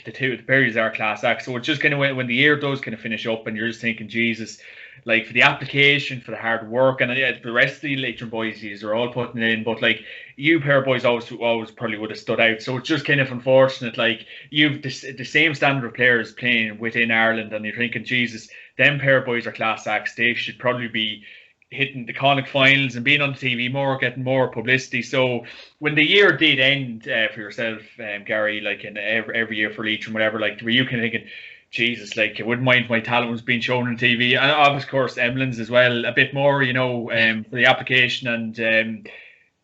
the Berries are class act. So it's just kind of when the year does kind of finish up, and you're just thinking, Jesus, like, for the application, for the hard work, and the rest of the Leitrim boys, are all putting it in, but like you pair of boys always probably would have stood out. So it's just kind of unfortunate, like you've the same standard of players playing within Ireland, and you're thinking, Jesus, them pair of boys are class acts. They should probably be hitting the Connacht finals and being on the TV more, getting more publicity. So when the year did end for yourself, Gary, like in every year for Leitrim, whatever, like were you kind of thinking, Jesus, like I wouldn't mind my talent was being shown on TV, and of course Emlyn's as well, a bit more, you know, for the application and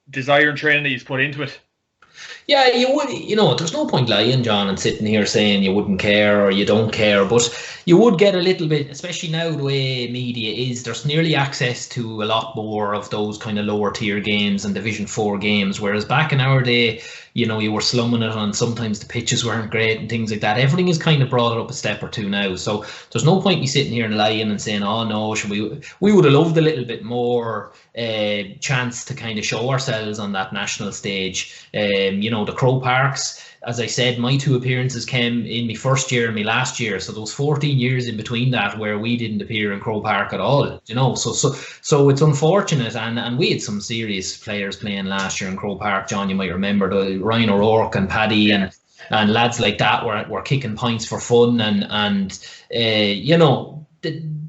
desire and training that he's put into it. Yeah, you would, you know, there's no point lying, John, and sitting here saying you wouldn't care or you don't care, but you would get a little bit, especially now the way media is, there's nearly access to a lot more of those kind of lower tier games and Division 4 games, whereas back in our day, you know, you were slumming it, and sometimes the pitches weren't great and things like that. Everything is kind of brought it up a step or two now, so there's no point me sitting here and lying and saying, oh no, we would have loved a little bit more chance to kind of show ourselves on that national stage. You know, the Croke Parks, as I said, my 2 appearances came in my first year and my last year, so those 14 years in between that where we didn't appear in Croke Park at all, you know, so it's unfortunate, and we had some serious players playing last year in Croke Park, John. You might remember the Ryan O'Rourke and Paddy and lads like that were kicking points for fun, and you know,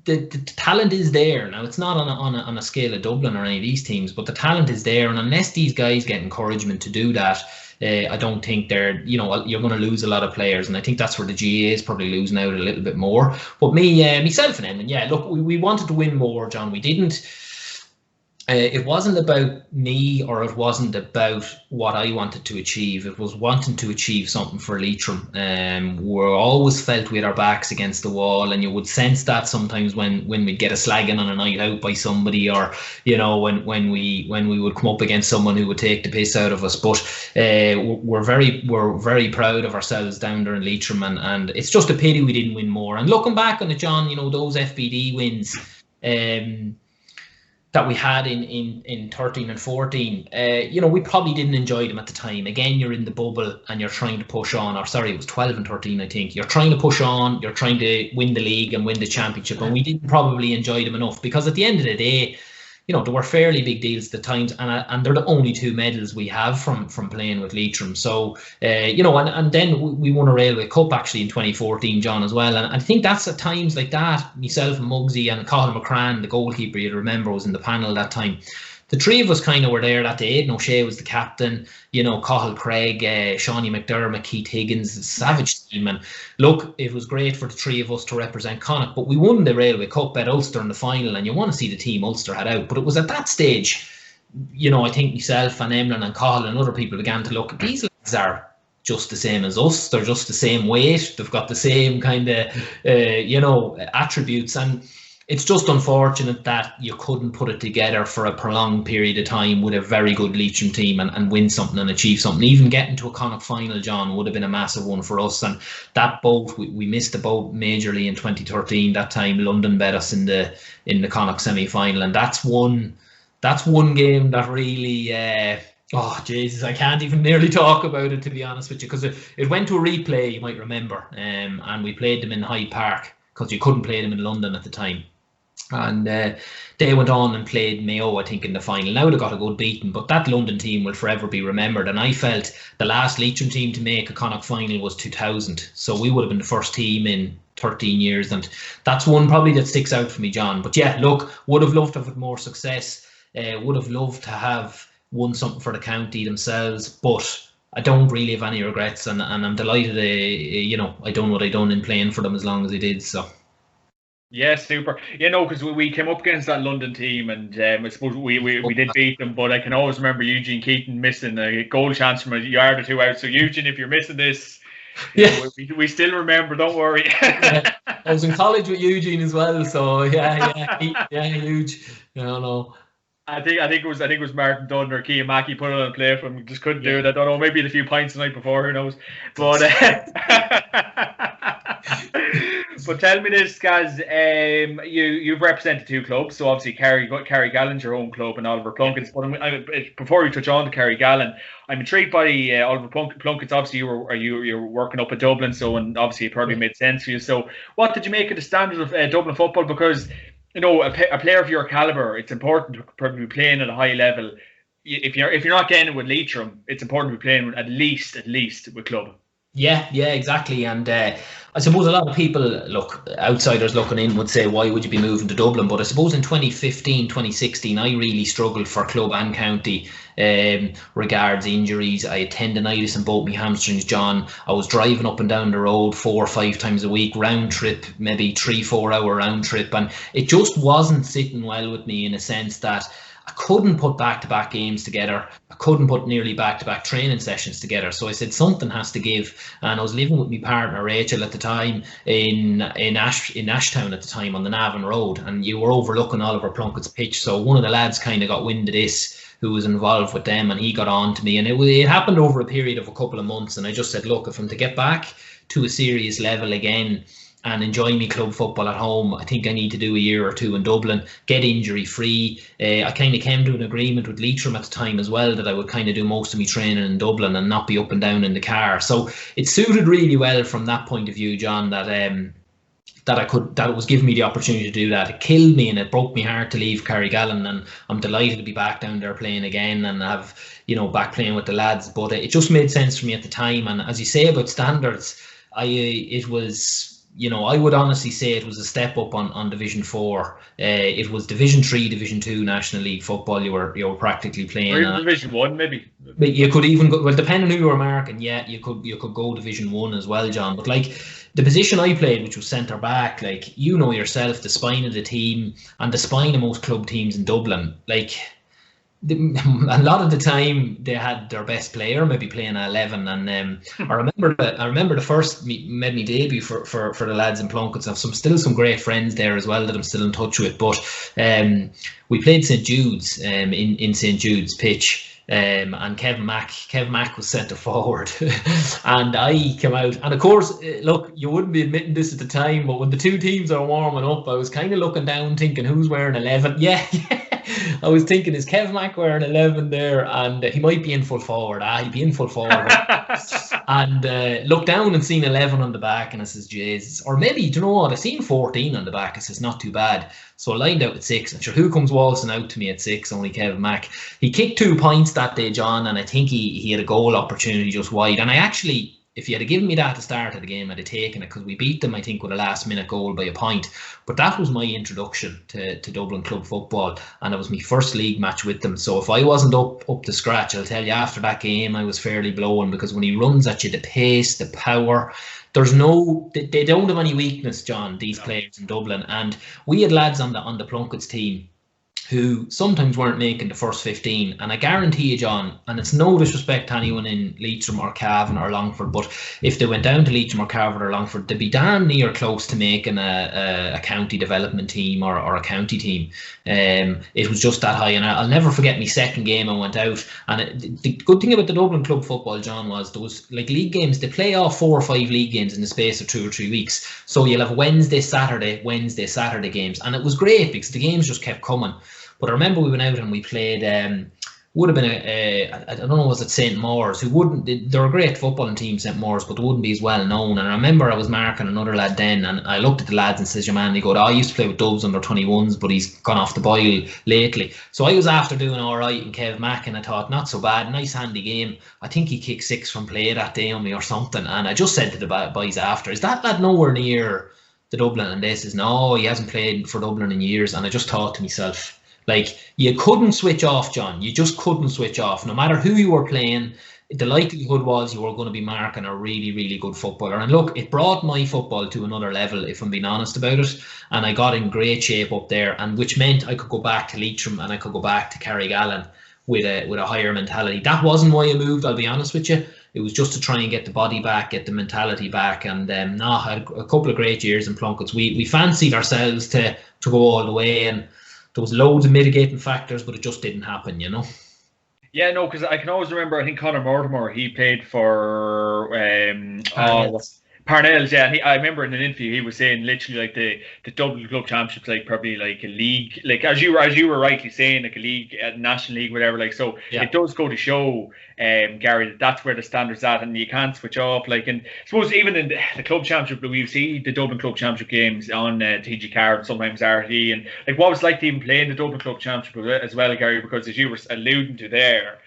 the talent is there. Now, it's not on a scale of Dublin or any of these teams, but the talent is there, and unless these guys get encouragement to do that, I don't think they're, you know, you're going to lose a lot of players, and I think that's where the GAA is probably losing out a little bit more. But myself and Emlyn, yeah, look, we wanted to win more, John. We didn't. It wasn't about me, or it wasn't about what I wanted to achieve. It was wanting to achieve something for Leitrim. We always felt we had our backs against the wall, and you would sense that sometimes when we'd get a slagging on a night out by somebody, or you know, when we would come up against someone who would take the piss out of us. But we're very proud of ourselves down there in Leitrim, and it's just a pity we didn't win more. And looking back on it, John, you know, those FBD wins that we had in 13 and 14, you know, we probably didn't enjoy them at the time. Again, you're in the bubble and you're trying to push on, or sorry, it was 12 and 13, I think. You're trying to push on, you're trying to win the league and win the championship, and we didn't probably enjoy them enough, because at the end of the day, you know, they were fairly big deals at the times, and they're the only 2 medals we have from playing with Leitrim. So, you know, and then we won a Railway Cup actually in 2014, John, as well. And I think that's at times like that, myself and Muggsy and Colin McCran, the goalkeeper, you'll remember, was in the panel that time. the three of us kind of were there that day. Aidan O'Shea was the captain, you know, Cathal Craig, Shawnee McDermott, Keith Higgins, the savage team. And look, it was great for the three of us to represent Connacht, but we won the Railway Cup at Ulster in the final, and you want to see the team Ulster had out. But it was at that stage, you know, I think myself and Emlyn and Cathal and other people began to look at these lads are just the same as us. They're just the same weight. They've got the same kind of, you know, attributes. And it's just unfortunate that you couldn't put it together for a prolonged period of time with a very good Leitrim team and win something and achieve something. Even getting to a Connacht final, John, would have been a massive one for us. And that boat, we missed the boat majorly in 2013. That time London bet us in the Connacht semi-final. And that's one game that really... oh, Jesus, I can't even nearly talk about it, to be honest with you, because it went to a replay, you might remember, and we played them in Hyde Park because you couldn't play them in London at the time. And they went on and played Mayo, I think, in the final. Now they got a good beating, but that London team will forever be remembered. And I felt the last Leitrim team to make a Connacht final was 2000. So we would have been the first team in 13 years. And that's one probably that sticks out for me, John. But yeah, look, would have loved to have had more success. Would have loved to have won something for the county themselves. But I don't really have any regrets. And I'm delighted, you know, I done what I done in playing for them as long as I did. So. Yeah, super. You know, because we came up against that London team, and I suppose we did beat them, but I can always remember Eugene Keaton missing a goal chance from a yard or two out. So Eugene, if you're missing this, yeah, we still remember. Don't worry. Yeah. I was in college with Eugene as well, so yeah, huge. You know. I think it was Martin Dunn or Cian Mackey put it on play for him. Just couldn't do it. I don't know. Maybe a few pints the night before. Who knows? But. But tell me this, Gaz, you've represented two clubs, so obviously Carrigallen's your home club and Oliver Plunkett's. But before we touch on to Carrigallen, I'm intrigued by Oliver Plunkett's. Obviously, you were working up at Dublin, so and obviously it probably made sense for you. So, what did you make of the standard of Dublin football? Because you know, a player of your caliber, it's important to probably be playing at a high level. If you're not getting it with Leitrim, it's important to be playing at least with club. Yeah, exactly. And I suppose a lot of people, look, outsiders looking in would say, why would you be moving to Dublin? But I suppose in 2015, 2016, I really struggled for club and county regards injuries. I had tendinitis in both my hamstrings, John. I was driving up and down the road 4 or 5 times a week, round trip, maybe 3-4 hour round trip. And it just wasn't sitting well with me in a sense that I couldn't put back-to-back games together. I couldn't put nearly back-to-back training sessions together. So I said something has to give. And I was living with my partner Rachel at the time in Ashtown at the time on the Navan Road, and you were overlooking Oliver Plunkett's pitch. So one of the lads kind of got wind of this, who was involved with them, and he got on to me. And it happened over a period of a couple of months. And I just said, look, if I'm to get back to a serious level again and enjoy me club football at home, I think I need to do a year or two in Dublin, get injury free. I kind of came to an agreement with Leitrim at the time as well that I would kind of do most of my training in Dublin and not be up and down in the car. So it suited really well from that point of view, John, that it was giving me the opportunity to do that. It killed me and it broke my heart to leave Carrigallen, and I'm delighted to be back down there playing again and have, you know, back playing with the lads. But it just made sense for me at the time. And as you say about standards, it was, you know, I would honestly say it was a step up on Division 4. It was Division 3, Division 2 National League football you were practically playing. Or even Division 1 maybe. But you could even go, well, depending on who you were marking, yeah, you could go Division 1 as well, John. But like the position I played, which was centre back, like, you know yourself, the spine of the team and the spine of most club teams in Dublin, like, a lot of the time they had their best player maybe playing at 11, and I remember the first made me debut for the lads in Plunkett's. I have some great friends there as well that I'm still in touch with. But we played St Jude's in St Jude's pitch, and Kevin Mack was centre forward, and I came out. And of course, look, you wouldn't be admitting this at the time, but when the two teams are warming up, I was kind of looking down, thinking, who's wearing 11? Yeah. I was thinking, is Kev Mack wearing 11 there? And he might be in full forward. He'd be in full forward. And looked down and seen 11 on the back, and I says, Jesus. Or maybe, do you know what? I seen 14 on the back. I says, not too bad. So I lined out at 6. And sure, who comes waltzing out to me at 6? Only Kevin Mack. He kicked 2 points that day, John, and I think he had a goal opportunity just wide. And I actually If you had given me that at the start of the game, I'd have taken it, because we beat them, I think, with a last-minute goal by a point. But that was my introduction to Dublin club football, and it was my first league match with them. So if I wasn't up to scratch, I'll tell you, after that game, I was fairly blown, because when he runs at you, the pace, the power, they don't have any weakness, John, these players in Dublin. And we had lads on the Plunkets team who sometimes weren't making the first 15. And I guarantee you, John, and it's no disrespect to anyone in Leitrim or Cavan or Longford, but if they went down to Leitrim or Cavan or Longford, they'd be damn near close to making a county development team or a county team. It was just that high. And I'll never forget my second game I went out. And the good thing about the Dublin club football, John, was there was like league games. They play off 4 or 5 league games in the space of 2 or 3 weeks. So you'll have Wednesday, Saturday games. And it was great because the games just kept coming. But I remember we went out and we played, would have been I don't know, was it St. Maur's, they're a great footballing team, St. Maur's, but they wouldn't be as well known. And I remember I was marking another lad then, and I looked at the lads and says, your man, he go, I used to play with Dubs under 21s, but he's gone off the boil lately. So I was after doing all right in Kev Mack, and I thought, not so bad, nice handy game. I think he kicked 6 from play that day on me or something. And I just said to the boys after, is that lad nowhere near the Dublin? And they says, no, he hasn't played for Dublin in years. And I just thought to myself, like, you couldn't switch off, John. You just couldn't switch off. No matter who you were playing, the likelihood was you were going to be marking a really, really good footballer. And look, it brought my football to another level, if I'm being honest about it. And I got in great shape up there, and which meant I could go back to Leitrim and I could go back to Carrigallen with a higher mentality. That wasn't why I moved, I'll be honest with you. It was just to try and get the body back, get the mentality back. And I had a couple of great years in Plunkets. We fancied ourselves to go all the way, and there was loads of mitigating factors, but it just didn't happen, you know. Yeah, no, because I can always remember, I think Conor Mortimer, he played for Parnell's, yeah. And I remember in an interview he was saying literally like the Dublin Club Championship's like probably like a league, like as you were rightly saying, like a league, a national league, whatever. Like, so it does go to show, Gary, that's where the standard's at, and you can't switch off. Like, and I suppose even in the club championship, we see the Dublin Club Championship games on TG Card and sometimes RTE, and like what was like to even play in the Dublin Club Championship as well, Gary, because as you were alluding to there,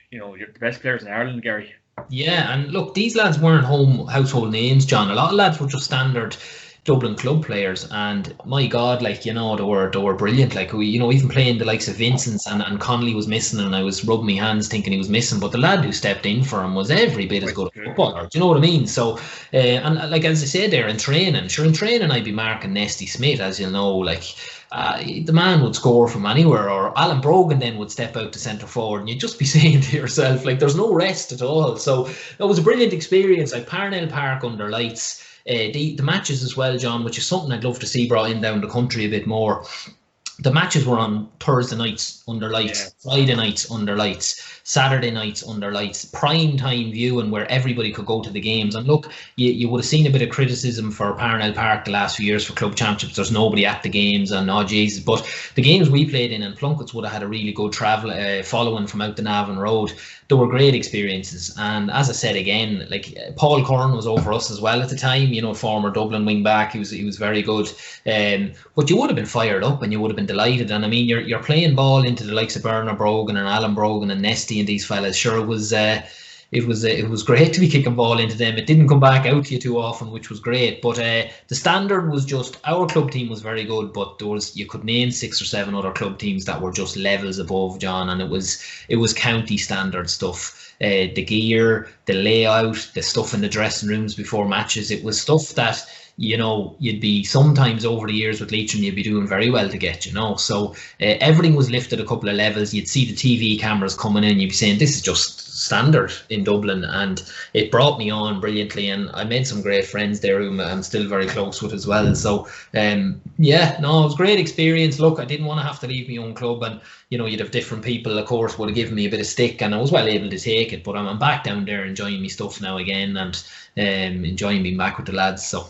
you know, you're the best players in Ireland, Gary. Yeah, and look, these lads weren't household names, John. A lot of lads were just standard Dublin club players, and my God, like, you know, they were brilliant. Like, we, you know, even playing the likes of Vincent's, and Connolly was missing, and I was rubbing my hands thinking he was missing, but the lad who stepped in for him was every bit as good a footballer. Do you know what I mean? So, and like as I said there, in training, I'd be marking Nesty Smith, as you'll know, like. The man would score from anywhere, or Alan Brogan then would step out to centre forward, and you'd just be saying to yourself, like, there's no rest at all. So it was a brilliant experience. Like Parnell Park under lights, the matches as well, John, which is something I'd love to see brought in down the country a bit more. The matches were on Thursday nights under lights, Friday nights under lights, Saturday nights under lights, prime time viewing where everybody could go to the games. And look, you would have seen a bit of criticism for Parnell Park the last few years for club championships. There's nobody at the games, and oh Jesus. But the games we played in Plunkets would have had a really good travel following from out the Navan Road. They were great experiences. And as I said again, like Paul Curran was over us as well at the time, you know, former Dublin wing back. He was very good. But you would have been fired up and you would have been delighted. And I mean, you're playing ball into the likes of Bernard Brogan and Alan Brogan and Nesty and these fellas. Sure, it was great to be kicking ball into them. It didn't come back out to you too often, which was great. But the standard was just, our club team was very good, but you could name 6 or 7 other club teams that were just levels above, John, and it was county standard stuff. The gear, the layout, the stuff in the dressing rooms before matches. It was stuff that, you know, you'd be sometimes over the years with Leitrim, you'd be doing very well to get, you know. So everything was lifted a couple of levels. You'd see the TV cameras coming in, you'd be saying, this is just standard in Dublin, and it brought me on brilliantly, and I made some great friends there whom I'm still very close with as well. So it was a great experience. Look, I didn't want to have to leave my own club, and you know, you'd have different people, of course, would have given me a bit of stick, and I was well able to take it. But I'm back down there enjoying my stuff now again, and enjoying being back with the lads. So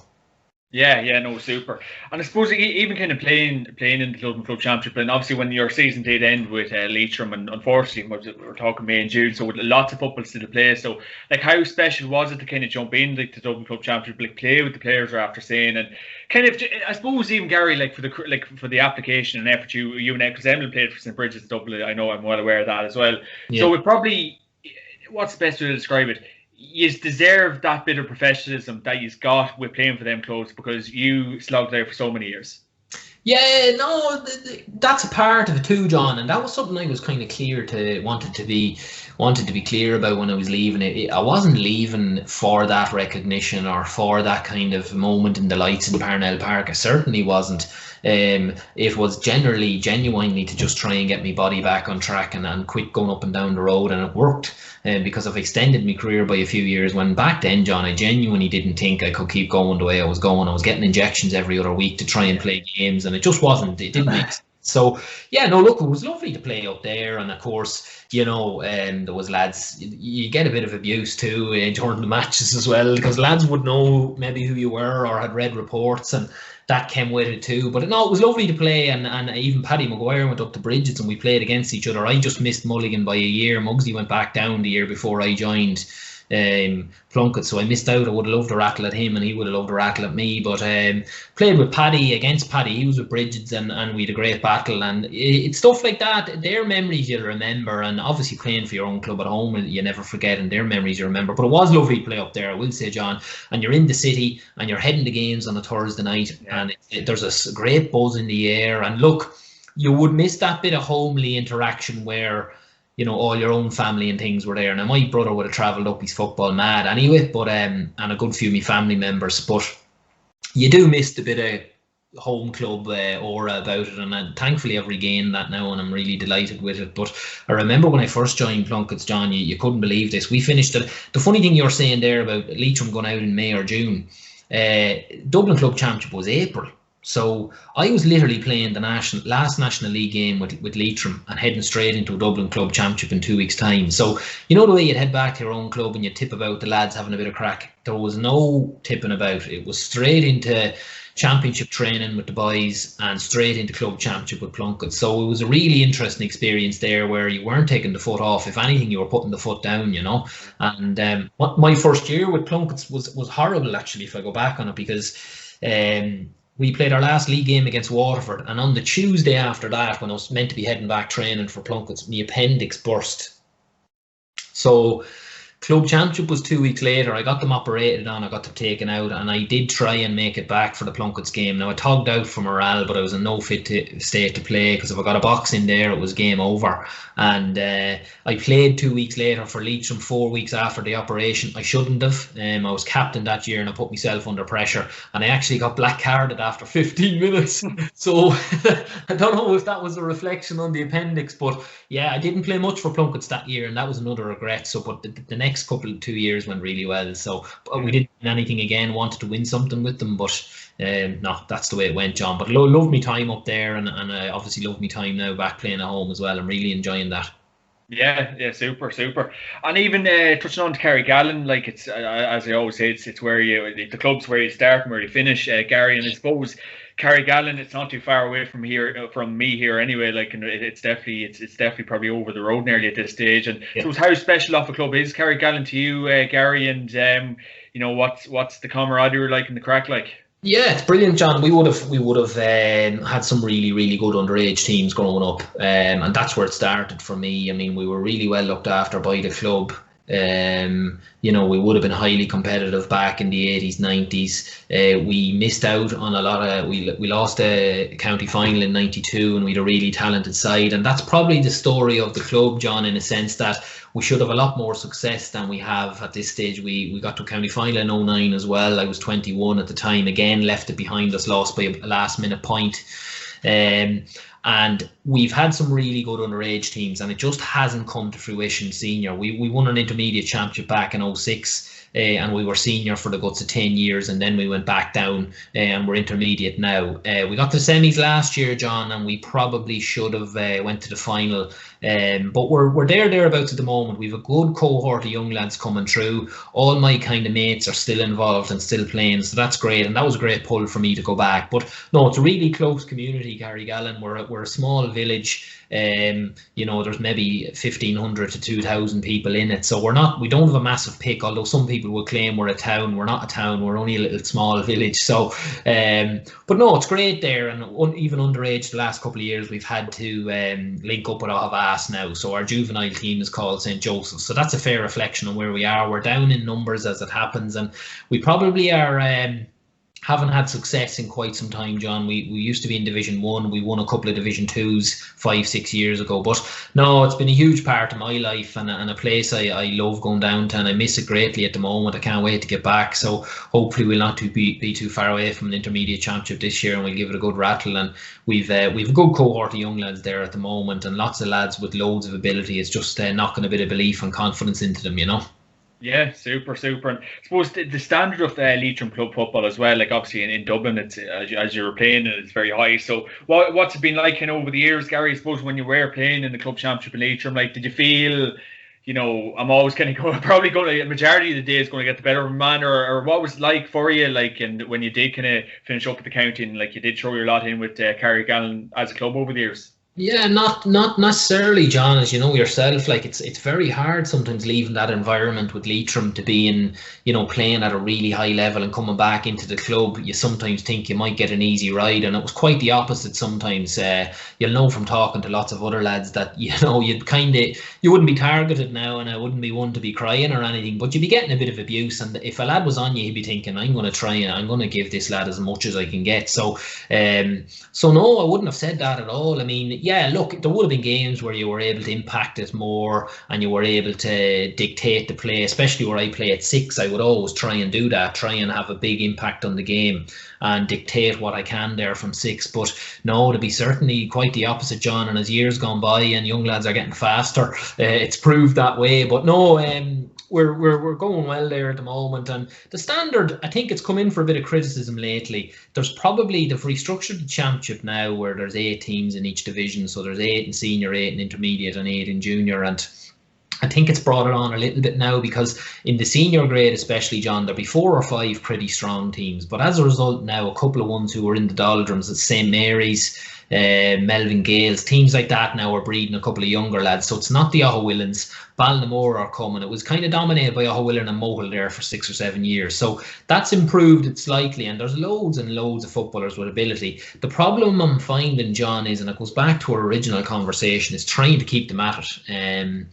yeah, no, super. And I suppose even kind of playing in the Dublin Club Championship, and obviously when your season did end with Leitrim, and unfortunately we were talking May and June, so lots of football still to play. So like, how special was it to kind of jump in like the Dublin Club Championship, like play with the players are after saying, and kind of, I suppose even Gary, like for the application and effort you and because Emily played for St. Bridget's Dublin, I know, I'm well aware of that as well. Yeah. So it probably, what's the best way to describe it? you deserve that bit of professionalism that you've got with playing for them clubs because you slogged there for so many years. Yeah, no, that's a part of it too, John, and that was something I was kind of wanted to be clear about when I was leaving. I wasn't leaving for that recognition or for that kind of moment in the lights in Parnell Park. I certainly wasn't. It was genuinely to just try and get my body back on track and quit going up and down the road, and it worked. Because I've extended my career by a few years. When back then, John, I genuinely didn't think I could keep going the way I was going. I was getting injections every other week to try and play games, and it didn't make sense. So, yeah, no, look, it was lovely to play up there. And of course, there was lads, you get a bit of abuse too during the matches as well, because lads would know maybe who you were or had read reports, and that came with it too. But no, it was lovely to play, and even Paddy Maguire went up to Bridget's and we played against each other. I just missed Mulligan by a year. Muggsy went back down the year before I joined Plunkett, so I missed out. I would have loved to rattle at him and he would have loved to rattle at me, but played with Paddy, against Paddy. He was with Bridget's, and we had a great battle, and it's stuff like that. Their memories you'll remember, and obviously playing for your own club at home you never forget, and their memories you remember. But it was lovely to play up there, I will say, John, and you're in the city and you're heading to games on a Thursday night, and there's a great buzz in the air, and look, you would miss that bit of homely interaction where all your own family and things were there. Now, my brother would have travelled up, he's football mad anyway, but and a good few of my family members, but you do miss the bit of home club aura about it, and thankfully I've regained that now, and I'm really delighted with it. But I remember when I first joined Plunkett's, John, you couldn't believe this. We finished it. The funny thing you're saying there about Leitrim going out in May or June, Dublin Club Championship was April. So I was literally playing the last National League game with Leitrim and heading straight into a Dublin Club Championship in 2 weeks' time. So the way you'd head back to your own club and you'd tip about the lads having a bit of crack, there was no tipping about. It was straight into Championship training with the boys and straight into Club Championship with Plunkett. So it was a really interesting experience there where you weren't taking the foot off. If anything, you were putting the foot down, And my first year with Plunkett was horrible, actually, if I go back on it, because we played our last league game against Waterford, and on the Tuesday after that, when I was meant to be heading back training for Plunkett's, my appendix burst. So Club Championship was 2 weeks later. I got them operated on, I got them taken out, and I did try and make it back for the Plunkett's game. Now, I togged out for morale, but I was in no fit state to play, because if I got a box in there, it was game over. And I played 2 weeks later for Leitrim, 4 weeks after the operation. I shouldn't have. I was captain that year, and I put myself under pressure, and I actually got black carded after 15 minutes. So I don't know if that was a reflection on the appendix, but yeah, I didn't play much for Plunkett's that year, and that was another regret. So, but the next couple of 2 years went really well. So we didn't win anything again. Wanted to win something with them, but no, that's the way it went, John. But loved me time up there, and I obviously love me time now back playing at home as well. I'm really enjoying that. Yeah, super. And even touching on to Carrigallen, like it's as I always say, it's where the club's where you start and where you finish, Gary. And I suppose Carrigallen, it's not too far away from me here anyway. Like, and it's definitely probably over the road nearly at this stage. And so, how special of a club is Carrigallen to you, Gary? And what's the camaraderie like and the crack like? Yeah, it's brilliant, John. We would have had some really, really good underage teams growing up, and that's where it started for me. I mean, we were really well looked after by the club. We would have been highly competitive back in the 80s, 90s. We missed out on a lot of. We lost a county final in '92, and we had a really talented side. And that's probably the story of the club, John, in a sense that we should have a lot more success than we have at this stage. We got to a county final in '09 as well. I was 21 at the time. Again, left it behind us, lost by a last minute point. And we've had some really good underage teams, and it just hasn't come to fruition senior. We won an intermediate championship back in '06, and we were senior for the guts of 10 years, and then we went back down, and we're intermediate now. We got to semis last year, John, and we probably should have went to the final. But we're thereabouts at the moment. We've a good cohort of young lads coming through. All my kind of mates are still involved and still playing, so that's great. And that was a great pull for me to go back. But no, it's a really close community, Carrigallen. We're a small village. You know, there's maybe 1,500 to 2,000 people in it. So we don't have a massive pick, although some people will claim we're a town. We're not a town, we're only a little small village. So, but no, it's great there. And even underage the last couple of years, we've had to link up with Havas now. So our juvenile team is called St. Josephs. So that's a fair reflection on where we are. We're down in numbers as it happens, and we probably are haven't had success in quite some time, John. We used to be in Division 1. We won a couple of Division 2s 5-6 years ago. But no, it's been a huge part of my life, and a place I love going down to, and I miss it greatly at the moment. I can't wait to get back. So hopefully we'll not be too far away from an intermediate championship this year, and we'll give it a good rattle. And we've a good cohort of young lads there at the moment, and lots of lads with loads of ability. It's just knocking a bit of belief and confidence into them, you know. Yeah, super. And I suppose the standard of Leitrim club football as well, like obviously in Dublin, it's as you were playing, it's very high. So what's it been like over the years, Gary? I suppose when you were playing in the club championship in Leitrim, like, did you feel, you know, I'm always kind of probably going to, a majority of the day is going to get the better of a man, or what was it like for you, like, and when you did kind of finish up at the county, and like you did throw your lot in with Carrigaline as a club over the years? Yeah, not necessarily, John, as you know yourself. Like, it's very hard sometimes leaving that environment with Leitrim to be in, you know, playing at a really high level and coming back into the club. You sometimes think you might get an easy ride, and it was quite the opposite sometimes. You'll know from talking to lots of other lads that, you know, you wouldn't be targeted now, and I wouldn't be one to be crying or anything, but you'd be getting a bit of abuse. And if a lad was on you, he'd be thinking, I'm going to try and I'm going to give this lad as much as I can get. So no, I wouldn't have said that at all. I mean, yeah, look, there would have been games where you were able to impact it more, and you were able to dictate the play, especially where I play at 6. I would always try and do that, try and have a big impact on the game and dictate what I can there from 6. But no, to be certainly quite the opposite, John. And as years gone by and young lads are getting faster, it's proved that way. But no, we're going well there at the moment. And the standard, I think it's come in for a bit of criticism lately. They've restructured the championship now, where there's 8 teams in each division. So there's 8 in senior, 8 in intermediate, and 8 in junior. And I think it's brought it on a little bit now, because in the senior grade especially, John, there'll be 4 or 5 pretty strong teams. But as a result now, a couple of ones who were in the doldrums at St. Mary's, Melvin Gales, teams like that now are breeding a couple of younger lads. So it's not the Ohawillans. Ballinamore are coming. It was kind of dominated by Ohawillan and Mohill there for 6 or 7 years. So that's improved it slightly, and there's loads and loads of footballers with ability. The problem I'm finding, John, is, and it goes back to our original conversation, is trying to keep them at it.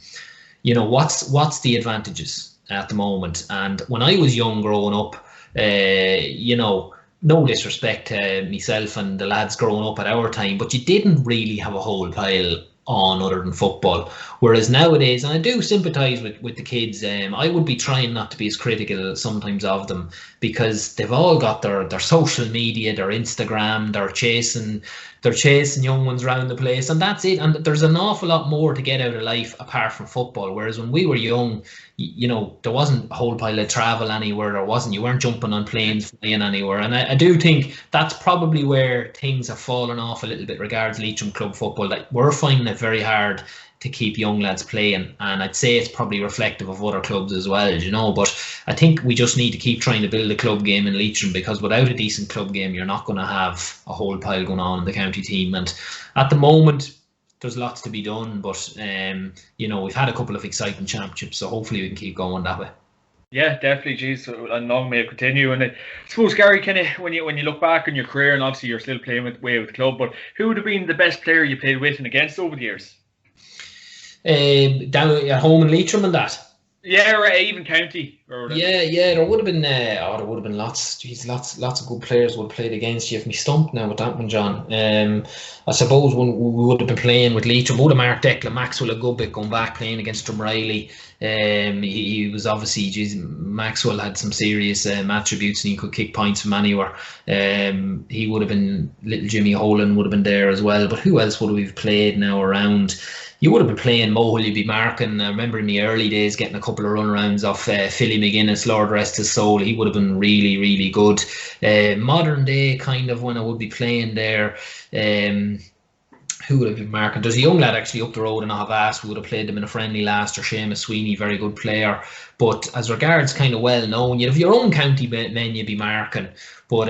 You know, what's the advantages at the moment? And when I was young growing up, you know, no disrespect to myself and the lads growing up at our time, but you didn't really have a whole pile on other than football. Whereas nowadays, and I do sympathise with the kids, I would be trying not to be as critical sometimes of them, because they've all got their social media, their Instagram, they're chasing young ones around the place, and that's it. And there's an awful lot more to get out of life apart from football. Whereas when we were young, you know, there wasn't a whole pile of travel anywhere. You weren't jumping on planes, flying anywhere. And I do think that's probably where things have fallen off a little bit regards Leitrim club football. That we're finding it very hard to keep young lads playing, and I'd say it's probably reflective of other clubs as well, you know. But I think we just need to keep trying to build a club game in Leitrim, because without a decent club game, you're not going to have a whole pile going on in the county team. And at the moment, there's lots to be done, but you know, we've had a couple of exciting championships, so hopefully we can keep going that way. Yeah, definitely, geez, and long may it continue. And I suppose, Gary, kind of when you look back on your career, and obviously you're still playing with the club, but who would have been the best player you played with and against over the years? Down at home in Leitrim and that. Yeah, or even county. Yeah. There would have been lots. Geez, lots of good players would have played against you. If me stumped now with that one, John. I suppose when we would have been playing with Leitrim, would have marked Declan Maxwell a good bit going back playing against Drumreilly. He was obviously, Maxwell had some serious attributes, and he could kick points from anywhere. He would have been, little Jimmy Holan would have been there as well. But who else would have played now around? You would have been playing Mohill, you'd be marking. I remember in the early days getting a couple of runarounds off Philly McGuinness, Lord rest his soul. He would have been really, really good. Modern day, kind of, when I would be playing there, Who would have been marking? There's a young lad actually up the road in Havas who would have played them in a friendly last year, Seamus Sweeney, very good player. But as regards kind of well known, you'd have your own county men you'd be marking. But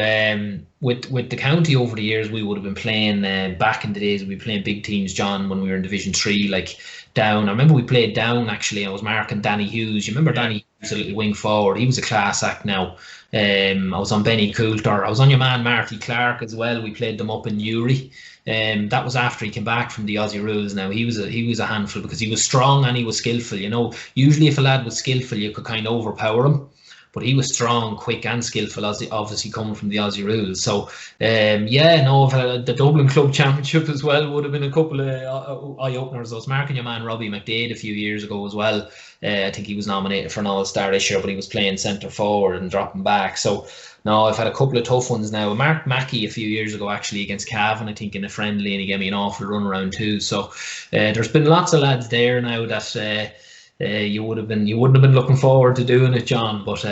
with the county over the years, we would have been playing, back in the days, we'd be playing big teams, John, when we were in Division 3, like Down. I remember we played Down, actually. I was marking Danny Hughes. You remember Danny Hughes, a little wing forward? He was a class act now. I was on Benny Coulter. I was on your man Marty Clark as well. We played them up in Newry. That was after he came back from the Aussie rules. Now he was a handful because he was strong and he was skillful. You know, usually if a lad was skillful, you could kind of overpower him. But he was strong, quick, and skillful, obviously coming from the Aussie rules. So, the Dublin Club Championship as well would have been a couple of eye-openers. I was marking your man Robbie McDade a few years ago as well. I think he was nominated for an All-Star this year, but he was playing centre forward and dropping back. So, no, I've had a couple of tough ones now. I marked Mackey a few years ago, actually, against Cavan, I think, in a friendly, and he gave me an awful run around too. So, there's been lots of lads there now that... you wouldn't have been looking forward to doing it, John, but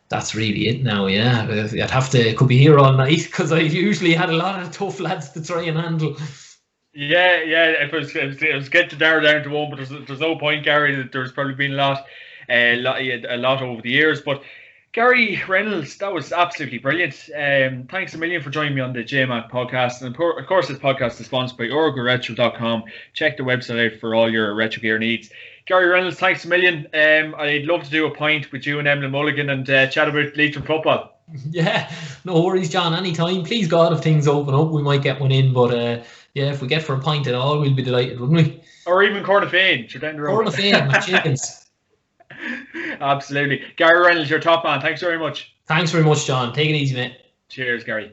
that's really it now. Yeah, could be here all night because I usually had a lot of tough lads to try and handle. Yeah. It was getting to narrow down to one, but there's no point, Gary. That there's probably been a lot over the years. But Gary Reynolds, that was absolutely brilliant. Thanks a million for joining me on the JMac Podcast. And of course, this podcast is sponsored by OrgaRetro.com. Check the website out for all your retro gear needs. Gary Reynolds, thanks a million. I'd love to do a pint with you and Emlyn Mulligan and chat about Leitrim football. Yeah, no worries, John. Anytime. Please, God, if things open up, we might get one in. But if we get for a pint at all, we'll be delighted, wouldn't we? Or even Cornafane. Cornafane, my chickens. Absolutely. Gary Reynolds, you're top man. Thanks very much. Thanks very much, John. Take it easy, mate. Cheers, Gary.